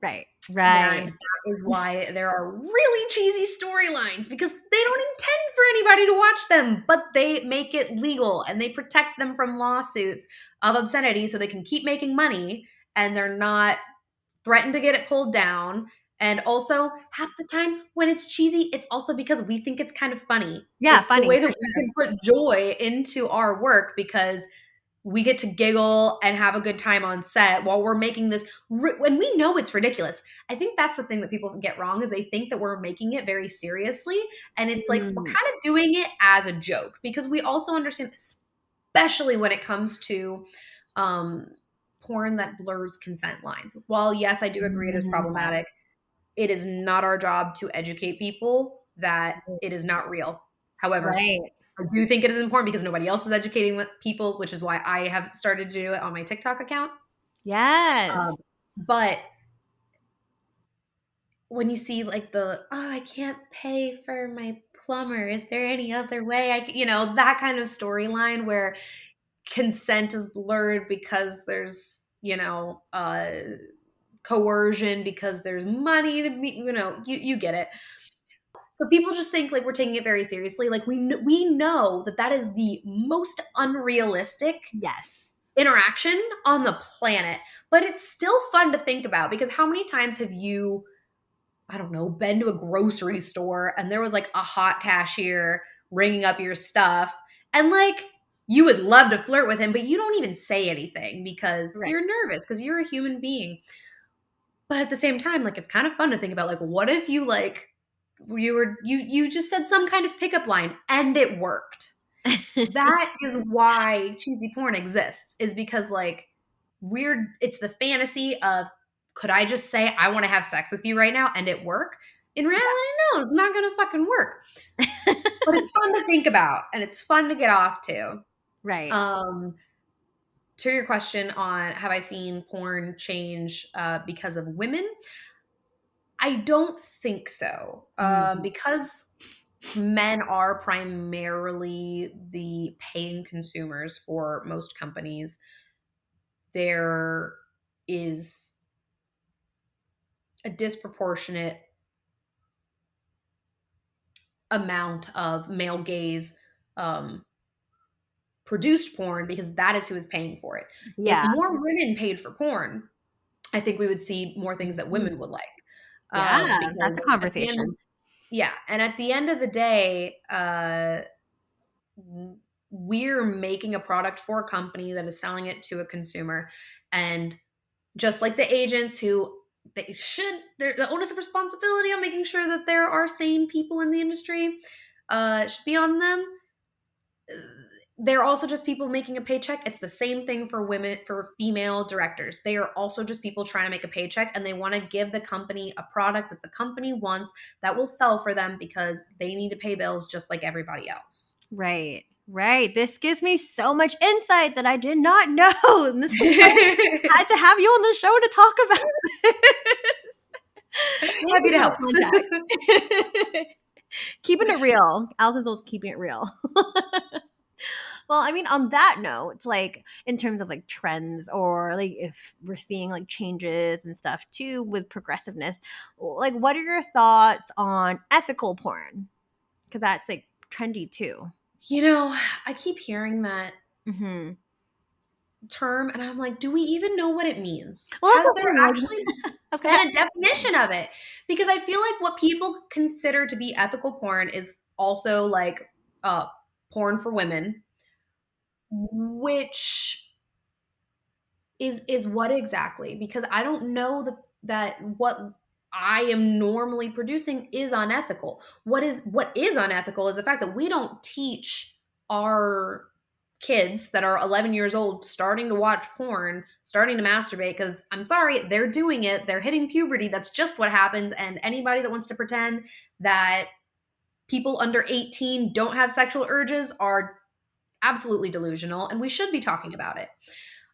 Right. And Right. that is why there are really cheesy storylines, because they don't intend for anybody to watch them, but they make it legal and they protect them from lawsuits of obscenity so they can keep making money and they're not threatened to get it pulled down. And also, half the time when it's cheesy, it's also because we think it's kind of funny. Yeah, It's the funny way for that we sure. can put joy into our work because we get to giggle and have a good time on set while we're making this when we know it's ridiculous. I think that's the thing that people get wrong, is they think that we're making it very seriously, and it's like we're Mm. kind of doing it as a joke, because we also understand, especially when it comes to um, porn that blurs consent lines. While yes, I do agree it is Yeah. problematic, it is not our job to educate people that it is not real. However, Right. I do think it is important because nobody else is educating people, which is why I have started to do it on my TikTok account. Um, Yes. but when you see like I can't pay for my plumber, is there any other way that kind of storyline where consent is blurred because there's, coercion, because there's money to be, you get it. So people just think like we're taking it very seriously. Like we know that that is the most unrealistic Yes. interaction on the planet, but it's still fun to think about, because how many times have you, I don't know, been to a grocery store and there was like a hot cashier ringing up your stuff, and like you would love to flirt with him, but you don't even say anything because Right. you're nervous because you're a human being. But at the same time, like it's kind of fun to think about, like, what if you like you just said some kind of pickup line and it worked. That is why cheesy porn exists, is because like it's the fantasy of, could I just say I want to have sex with you right now and it work? In reality, no, it's not gonna fucking work. But it's fun to think about and it's fun to get off to. Right. To your question on have I seen porn change because of women? I don't think so. Because men are primarily the paying consumers for most companies, there is a disproportionate amount of male gaze um, produced porn because that is who is paying for it. If Yeah. more women paid for porn, I think we would see more things that women would like. Yeah, that's a Because at the end, conversation. yeah, and at the end of the day, we're making a product for a company that is selling it to a consumer, and just like the agents who they're the onus of responsibility on making sure that there are sane people in the industry should be on them. They're also just people making a paycheck. It's the same thing for women, for female directors. They are also just people trying to make a paycheck, and they want to give the company a product that the company wants that will sell for them because they need to pay bills just like everybody else. Right. Right. This gives me so much insight that I did not know. And this is why I had to have you on the show to talk about this. Thank Happy you to for help. the context. Keeping it real. Alison's always keeping it real. Well, I mean, on that note, like in terms of like trends or like if we're seeing like changes and stuff too with progressiveness, like what are your thoughts on ethical porn? Because that's like trendy too. You know, I keep hearing that Mm-hmm. term, and I'm like, do we even know what it means? Well, Has that's the there thing. Like, actually I was gonna been a definition of it? Because I feel like what people consider to be ethical porn is also like porn for women, which is what exactly? Because I don't know that what I am normally producing is unethical. What is unethical is the fact that we don't teach our kids that are 11 years old starting to watch porn, starting to masturbate, because I'm sorry, they're doing it. They're hitting puberty. That's just what happens. And anybody that wants to pretend that people under 18 don't have sexual urges are absolutely delusional. And we should be talking about it.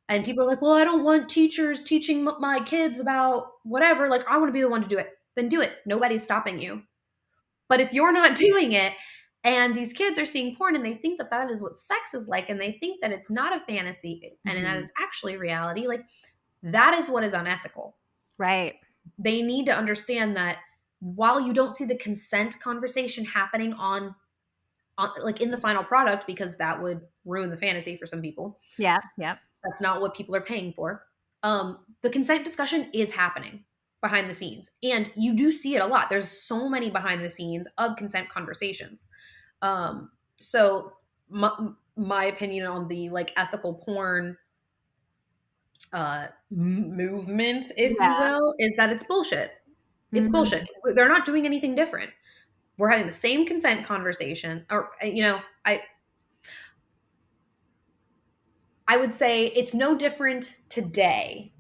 And people are like, well, I don't want teachers teaching my kids about whatever. Like, I want to be the one to do it. Then do it. Nobody's stopping you. But if you're not doing it, and these kids are seeing porn and they think that that is what sex is like, and they think that it's not a fantasy and that Mhm. it's actually reality, like that is what is unethical. Right. They need to understand that while you don't see the consent conversation happening on like in the final product, because that would ruin the fantasy for some people, Yeah. Yeah. that's not what people are paying for. The consent discussion is happening behind the scenes, and you do see it a lot. There's so many behind the scenes of consent conversations. So my opinion on the like ethical porn movement, if you Yeah. will, is that it's bullshit. It's Mhm. bullshit. They're not doing anything different. We're having the same consent conversation, or I would say it's no different today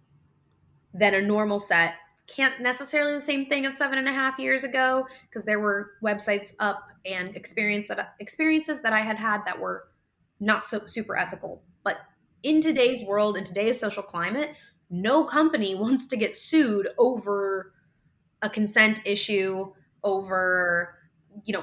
than a normal set. Can't necessarily the same thing of 7.5 years ago, because there were websites up and experiences that I had that were not so super ethical. But in today's world, in today's social climate, no company wants to get sued over a consent issue, over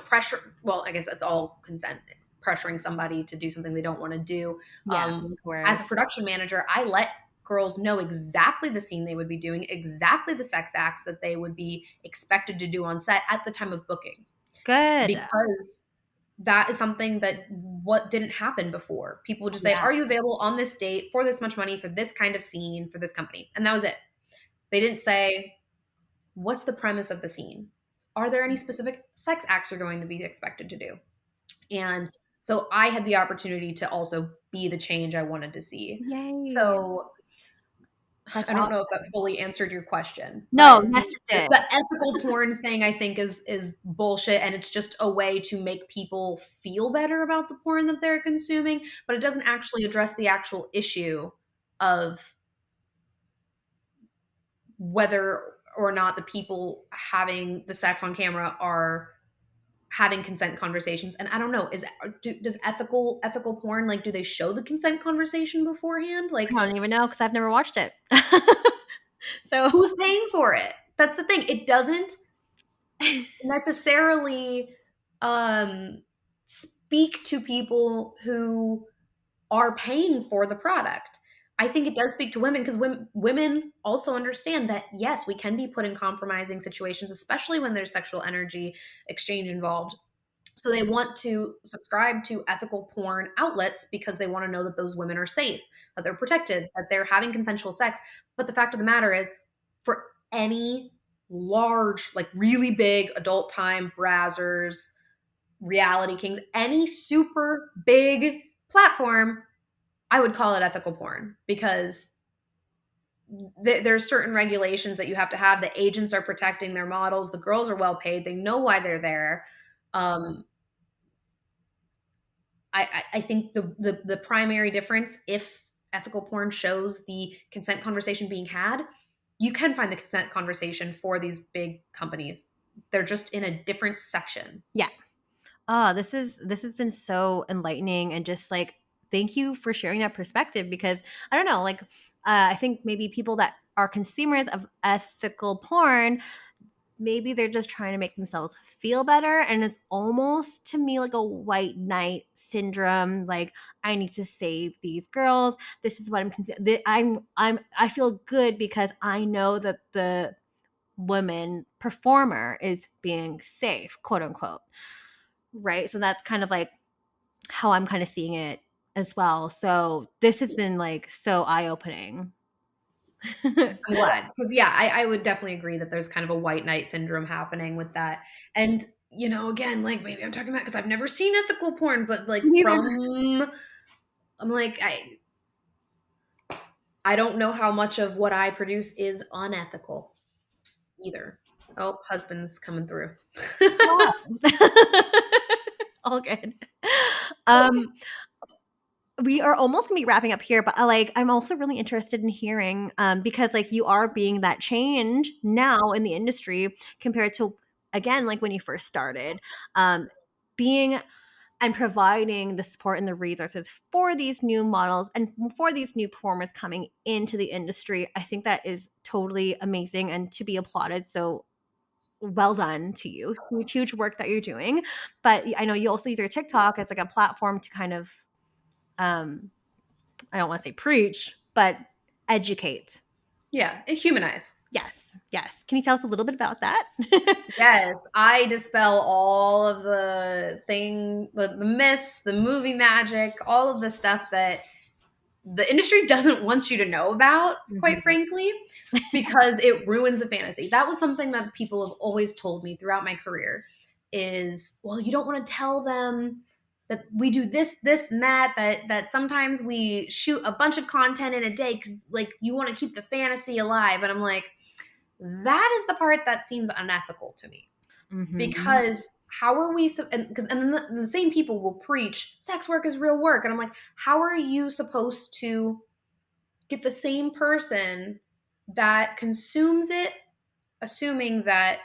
pressure. Well, I guess that's all consent, pressuring somebody to do something they don't want to do. Yeah. um, Of as a course. production manager, I let girls know exactly the scene they would be doing, exactly the sex acts that they would be expected to do on set at the time of booking, Good. because that is something that what didn't happen before. People would just say, Yeah. are you available on this date for this much money for this kind of scene for this company, and that was it. They didn't say, what's the premise of the scene? Are there any specific sex acts you're going to be expected to do? And so I had the opportunity to also be the change I wanted to see. Yay. So That's I don't know if awesome. that fully answered your question, No, but yes, it did. the ethical porn thing I think is bullshit, and it's just a way to make people feel better about the porn that they're consuming, but it doesn't actually address the actual issue of whether or not the people having the sex on camera are having consent conversations. And I don't know, does ethical porn, like, do they show the consent conversation beforehand? Like, I don't even know because I've never watched it. So who's paying for it? That's the thing. It doesn't necessarily speak to people who are paying for the product. I think it does speak to women because women also understand that, yes, we can be put in compromising situations, especially when there's sexual energy exchange involved. So they want to subscribe to ethical porn outlets because they want to know that those women are safe, that they're protected, that they're having consensual sex. But the fact of the matter is, for any large, like really big adult time brazzers, reality kings, any super big platform, I would call it ethical porn because there's certain regulations that you have to have. The agents are protecting their models. The girls are well paid. They know why they're there. Um, I think the primary difference, if ethical porn shows the consent conversation being had, you can find the consent conversation for these big companies. They're just in a different section. yeah. Oh, this has been so enlightening and just like thank you for sharing that perspective because I don't know, like I think maybe people that are consumers of ethical porn, maybe they're just trying to make themselves feel better and it's almost to me like a white knight syndrome, like I need to save these girls. This is what I feel good because I know that the woman performer is being safe, quote unquote. Right? So that's kind of like how I'm kind of seeing it as well. So this has been like so eye-opening. I'm glad because yeah, I would definitely agree that there's kind of a white knight syndrome happening with that. And again, like maybe I'm talking about because I've never seen ethical porn, but like Neither. from I'm like I don't know how much of what I produce is unethical either. Oh, husband's coming through. All good. Um, we are almost gonna be wrapping up here, but like I'm also really interested in hearing because like you are being that change now in the industry compared to again like when you first started. Being and providing the support and the resources for these new models and for these new performers coming into the industry. I think that is totally amazing and to be applauded. So well done to you. Huge, huge work that you're doing. But I know you also use your TikTok as like a platform to kind of, I don't want to say preach, but educate. Yeah, and humanize. Yes, yes. Can you tell us a little bit about that? Yes, I dispel all of the myths, the movie magic, all of the stuff that the industry doesn't want you to know about, quite Mhm. frankly, because it ruins the fantasy. That was something that people have always told me throughout my career is, well, you don't want to tell them that we do this, and that sometimes we shoot a bunch of content in a day because like you want to keep the fantasy alive. And I'm like, that is the part that seems unethical to me Mhm. because how are we and the same people will preach sex work is real work, and I'm like, how are you supposed to get the same person that consumes it assuming that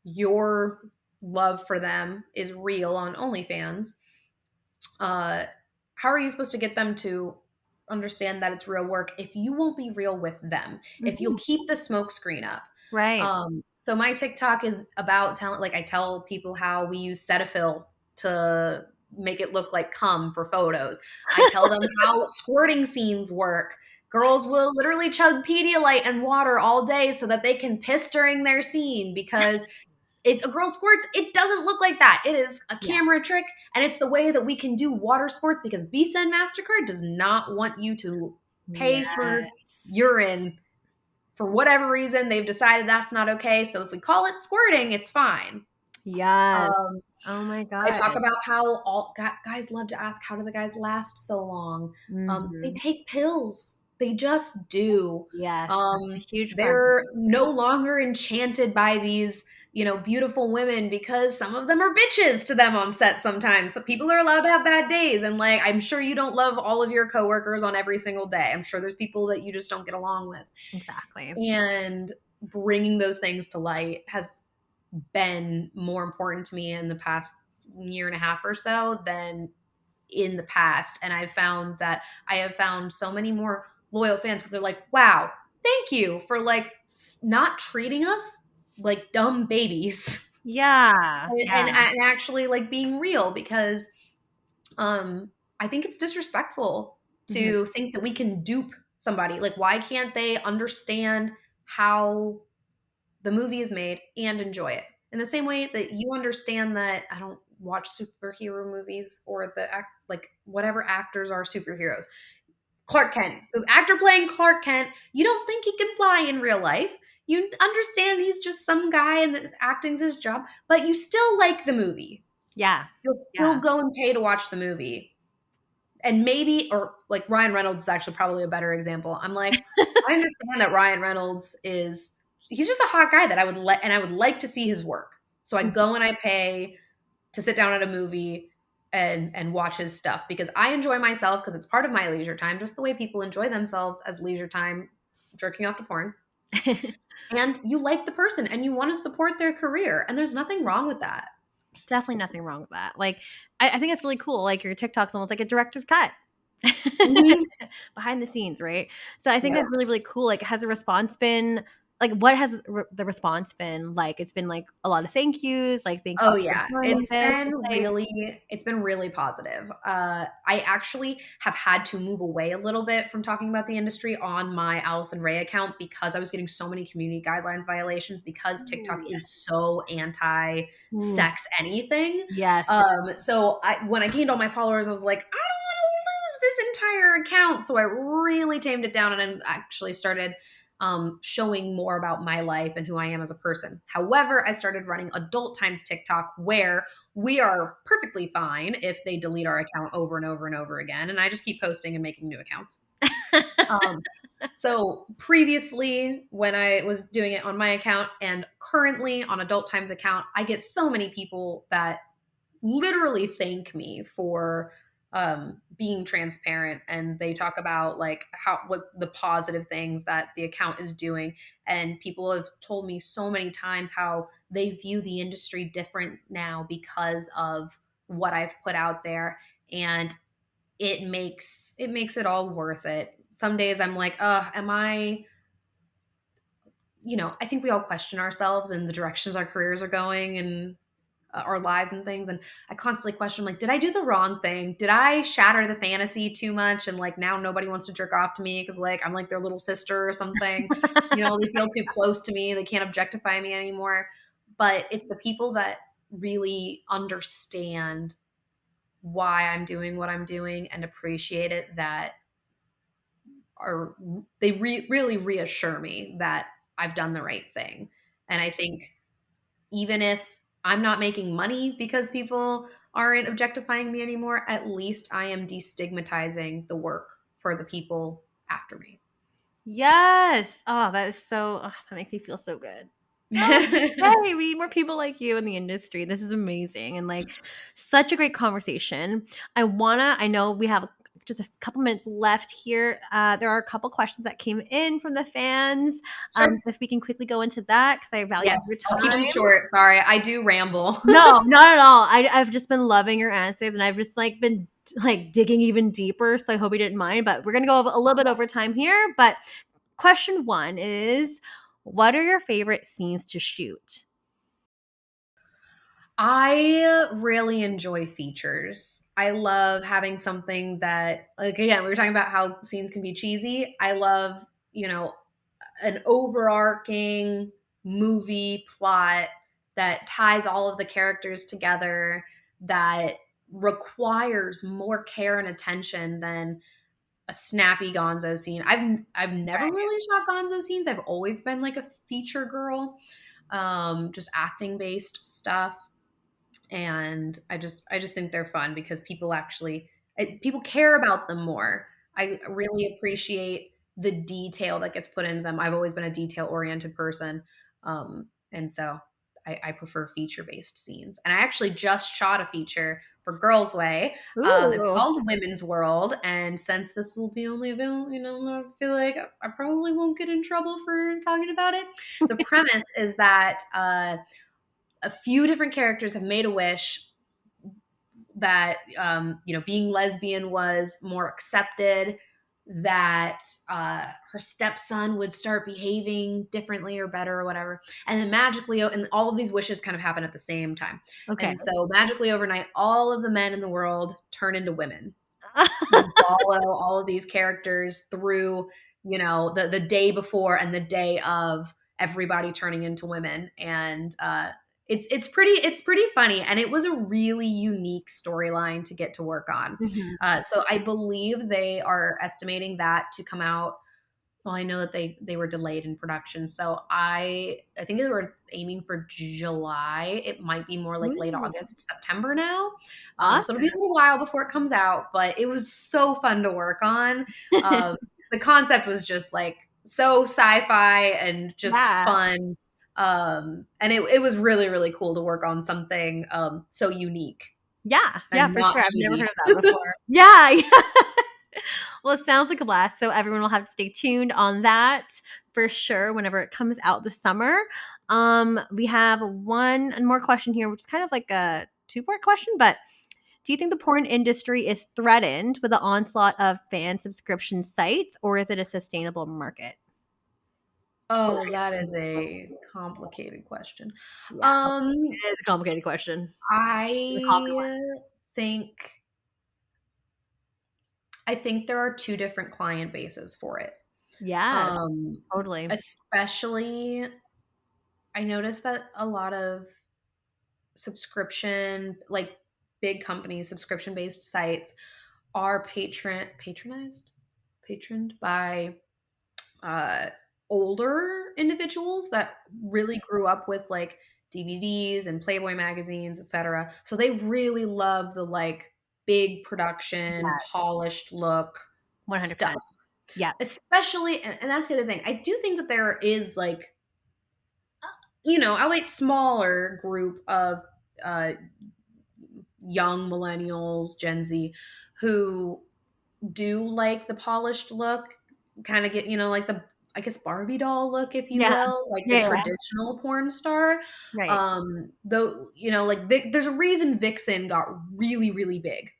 your love for them is real on OnlyFans? How are you supposed to get them to understand that it's real work if you won't be real with them, if you'll Mhm. keep the smoke screen up? Right. So my TikTok is about talent. Like I tell people how we use Cetaphil to make it look like cum for photos. I tell them how squirting scenes work. Girls will literally chug Pedialyte and water all day so that they can piss during their scene because if a girl squirts, it doesn't look like that. It is a Yeah. camera trick, and it's the way that we can do water sports because Visa and MasterCard does not want you to pay for Yes. urine for whatever reason. They've decided that's not okay. So if we call it squirting, it's fine. Yes. Um, Oh my I god. talk about how guys love to ask, how do the guys last so long? They Mhm. take pills. They just do. Yes, that's a huge part. They're no longer enchanted by these, beautiful women because some of them are bitches to them on set sometimes. So people are allowed to have bad days. And like, I'm sure you don't love all of your coworkers on every single day. I'm sure there's people that you just don't get along with. Exactly. And bringing those things to light has been more important to me in the past year and a half or so than in the past. And I've found that I have found so many more loyal fans because they're like, wow, thank you for like not treating us like dumb babies. Yeah. And actually like being real, because I think it's disrespectful Mhm. to think that we can dupe somebody. Like, why can't they understand how the movie is made and enjoy it? In the same way that you understand that I don't watch superhero movies or like whatever actors are superheroes. Clark Kent, the actor playing Clark Kent, you don't think he can fly in real life. You understand he's just some guy and that acting's his job, but you still like the movie. Yeah. You'll Yeah. still go and pay to watch the movie. And maybe, or like Ryan Reynolds is actually probably a better example. I'm like, I understand that Ryan Reynolds he's just a hot guy that I would like to see his work. So I go and I pay to sit down at a movie and watch his stuff because I enjoy myself because it's part of my leisure time, just the way people enjoy themselves as leisure time, jerking off to porn. And you like the person and you want to support their career. And there's nothing wrong with that. Definitely nothing wrong with that. Like, I think it's really cool. Like, your TikTok's almost like a director's cut. Mm-hmm. Behind the scenes, right? So I think Yeah. that's really, really cool. Like, has the response been like, what has the response been like? It's been like a lot of thank yous, like thank Oh you for yeah, joining this. it's been really positive. I actually have had to move away a little bit from talking about the industry on my Alison Rey account because I was getting so many community guidelines violations because TikTok is so Ooh, anti-sex anything. yes. So when I gained all my followers, I was like, I don't want to lose this entire account. So I really tamed it down and actually started showing more about my life and who I am as a person. However, I started running adult times TikTok where we are perfectly fine if they delete our account over and over and over again. And I just keep posting and making new accounts. So previously, when I was doing it on my account and currently on adult times account, I get so many people that literally thank me for being transparent, and they talk about like what the positive things that the account is doing. And people have told me so many times how they view the industry different now because of what I've put out there, and it makes it all worth it. Some days I'm like, am I, I think we all question ourselves and the directions our careers are going and our lives and things. And I constantly question, like, did I do the wrong thing? Did I shatter the fantasy too much? And like, now nobody wants to jerk off to me because like, I'm like their little sister or something, they feel too close to me. They can't objectify me anymore. But it's the people that really understand why I'm doing what I'm doing and appreciate it that are, really reassure me that I've done the right thing. And I think even if I'm not making money because people aren't objectifying me anymore, at least I am destigmatizing the work for the people after me. Yes. Oh, that is so, that makes me feel so good. Oh, hey, we need more people like you in the industry. This is amazing. And like, such a great conversation. I know we have just a couple minutes left here. There are a couple questions that came in from the fans. Sure. If we can quickly go into that because I value Yes, your I'll keep them time. short. Sorry, I do ramble. No, not at all. I've just been loving your answers and I've just like been like digging even deeper. So I hope you didn't mind. But we're gonna go a little bit over time here. But question one is, what are your favorite scenes to shoot? I really enjoy features. I love having something that, like, again, we were talking about how scenes can be cheesy. I love, an overarching movie plot that ties all of the characters together, that requires more care and attention than a snappy gonzo scene. I've never really shot gonzo scenes. I've always been like a feature girl, just acting based stuff. And I just think they're fun because people care about them more. I really appreciate the detail that gets put into them. I've always been a detail oriented person. And so I prefer feature based scenes. And I actually just shot a feature for Girls Way. It's Ooh. called Women's World. And since this will be only available, I feel like I probably won't get in trouble for talking about it. The premise is that a few different characters have made a wish that being lesbian was more accepted, that her stepson would start behaving differently or better or whatever, and then magically, and all of these wishes kind of happen at the same time. Okay. And so magically overnight, all of the men in the world turn into women. We follow all of these characters through the day before and the day of everybody turning into women. And it's pretty funny, and it was a really unique storyline to get to work on. Mhm. So I believe they are estimating that to come out. Well, I know that they were delayed in production, so I think they were aiming for July. It might be more like late Ooh, August, September now. So it'll be a awesome. little while before it comes out, but it was so fun to work on. The concept was just like so sci-fi and just Yeah. fun. And it was really, really cool to work on something so unique Yeah. Yeah, and for not sure. I've never heard cheesy. of that before. Yeah. Yeah. Well, it sounds like a blast. So everyone will have to stay tuned on that for sure whenever it comes out this summer. We have one more question here, which is kind of like a two-part question, but do you think the porn industry is threatened with the onslaught of fan subscription sites, or is it a sustainable market? Oh, that is a complicated question. Yeah, Um, it is a complicated question. It's a common one. I think there are two different client bases for it. Yes, Um, totally. Especially, I noticed that a lot of like big companies, subscription based sites are patroned by uh, older individuals that really grew up with like DVDs and Playboy magazines, etc. So they really love the like big production, Yes, polished look stuff. 100%. Yeah. Especially, and that's the other thing. I do think that there is like, a like smaller group of uh, young millennials, Gen Z, who do like the polished look, kind of get, like the, I guess, Barbie doll look, if you Yeah. will, like the Yeah, yeah. traditional porn star. Right, Though, like there's a reason Vixen got really, really big.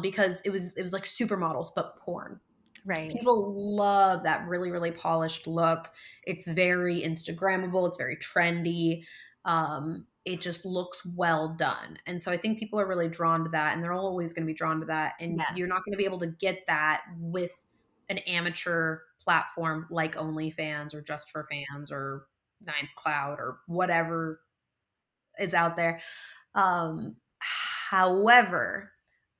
Because it was like supermodels, but porn. right. People love that really, really polished look. It's very Instagrammable. It's very trendy. It just looks well done. And so I think people are really drawn to that, and they're always going to be drawn to that. And Yeah. you're not going to be able to get that with an amateur platform like OnlyFans or Just for Fans or Ninth Cloud or whatever is out there. However,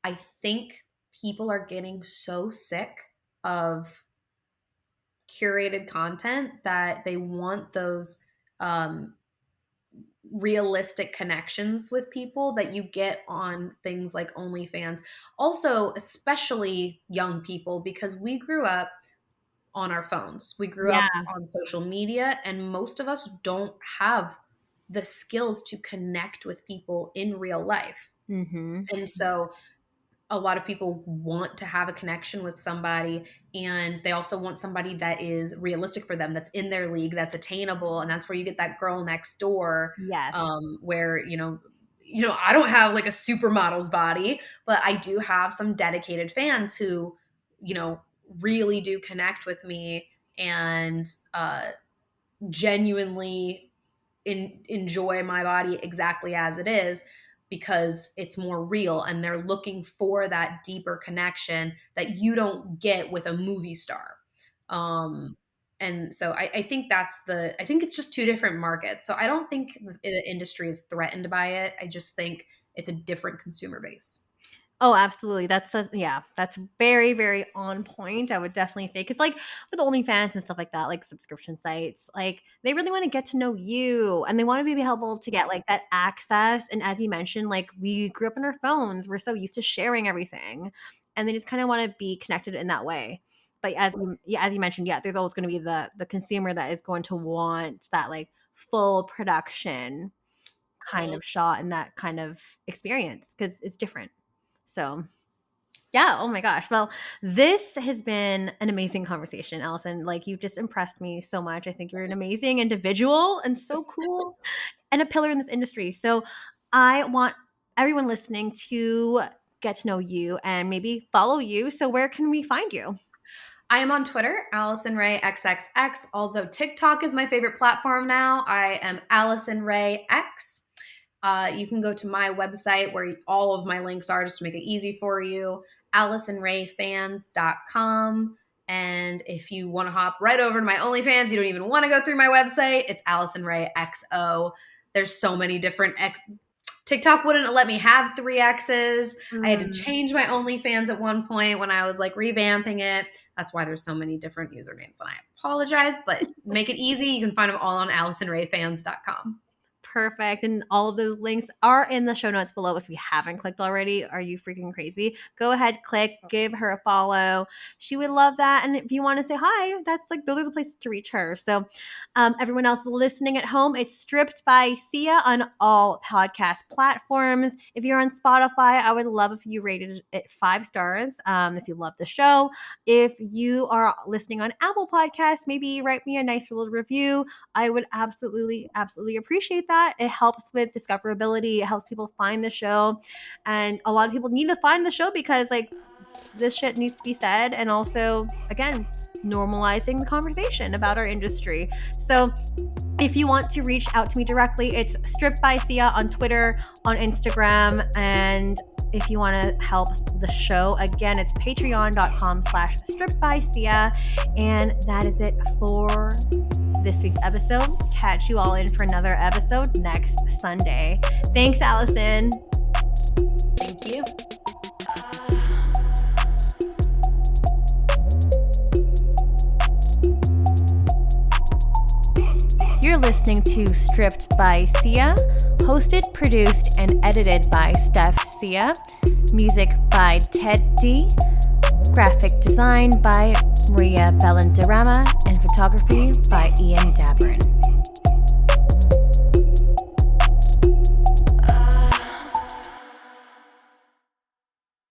I think people are getting so sick of curated content that they want those um, realistic connections with people that you get on things like OnlyFans. Also, especially young people, because we grew up on our phones, we grew Yeah. up on social media, and most of us don't have the skills to connect with people in real life. Mhm. And so a lot of people want to have a connection with somebody, and they also want somebody that is realistic for them, that's in their league, that's attainable. And that's where you get that girl next door, Yes. where I don't have like a supermodel's body, but I do have some dedicated fans who really do connect with me, and genuinely enjoy my body exactly as it is, because it's more real, and they're looking for that deeper connection that you don't get with a movie star. And so I think I think it's just two different markets. So I don't think the industry is threatened by it. I just think it's a different consumer base. Oh, absolutely. Yeah, that's very, very on point. I would definitely say because, like, with OnlyFans and stuff like that, like subscription sites, like they really want to get to know you, and they want to be able to get like that access. And as you mentioned, like we grew up on our phones, we're so used to sharing everything, and they just kind of want to be connected in that way. But as you mentioned, there's always going to be the consumer that is going to want that like full production kind of shot and that kind of experience because it's different. So yeah, oh my gosh. Well, this has been an amazing conversation, Alison. Like, you just impressed me so much. I think you're an amazing individual and so cool and a pillar in this industry. So I want everyone listening to get to know you and maybe follow you. So where can we find you? I am on Twitter, Alison Rey XXX, although TikTok is my favorite platform now. I am Alison Rey X. You can go to my website where all of my links are just to make it easy for you, AlisonReyFans.com. And if you want to hop right over to my OnlyFans, you don't even want to go through my website, it's Alison Rey XO. There's so many different TikTok wouldn't let me have 3 X's. I had to change my OnlyFans at one point when I was like revamping it. That's why there's so many different usernames. And I apologize, but make it easy. You can find them all on AlisonReyFans.com. Perfect. And all of those links are in the show notes below. If you haven't clicked already, are you freaking crazy? Go ahead, click, give her a follow. She would love that. And if you want to say hi, that's like, those are the places to reach her. So everyone else listening at home, it's Stripped by Sia on all podcast platforms. If you're on Spotify, I would love if you rated it 5 stars. If you love the show, if you are listening on Apple Podcasts, maybe write me a nice little review. I would absolutely appreciate that. It helps with discoverability. It helps people find the show. And a lot of people need to find the show because like this shit needs to be said. And also, again, normalizing the conversation about our industry. So if you want to reach out to me directly, it's Stripped by Sia on Twitter, on Instagram. And if you want to help the show, again, it's patreon.com/strippedbysia. And that is it for this week's episode. Catch you all in for another episode next Sunday. Thanks, Alison. Thank you. You're listening to Stripped by Sia, hosted, produced, and edited by Steph Sia. Music by Ted D. Graphic design by Maria Bellandarama, and photography by Ian Dabrin.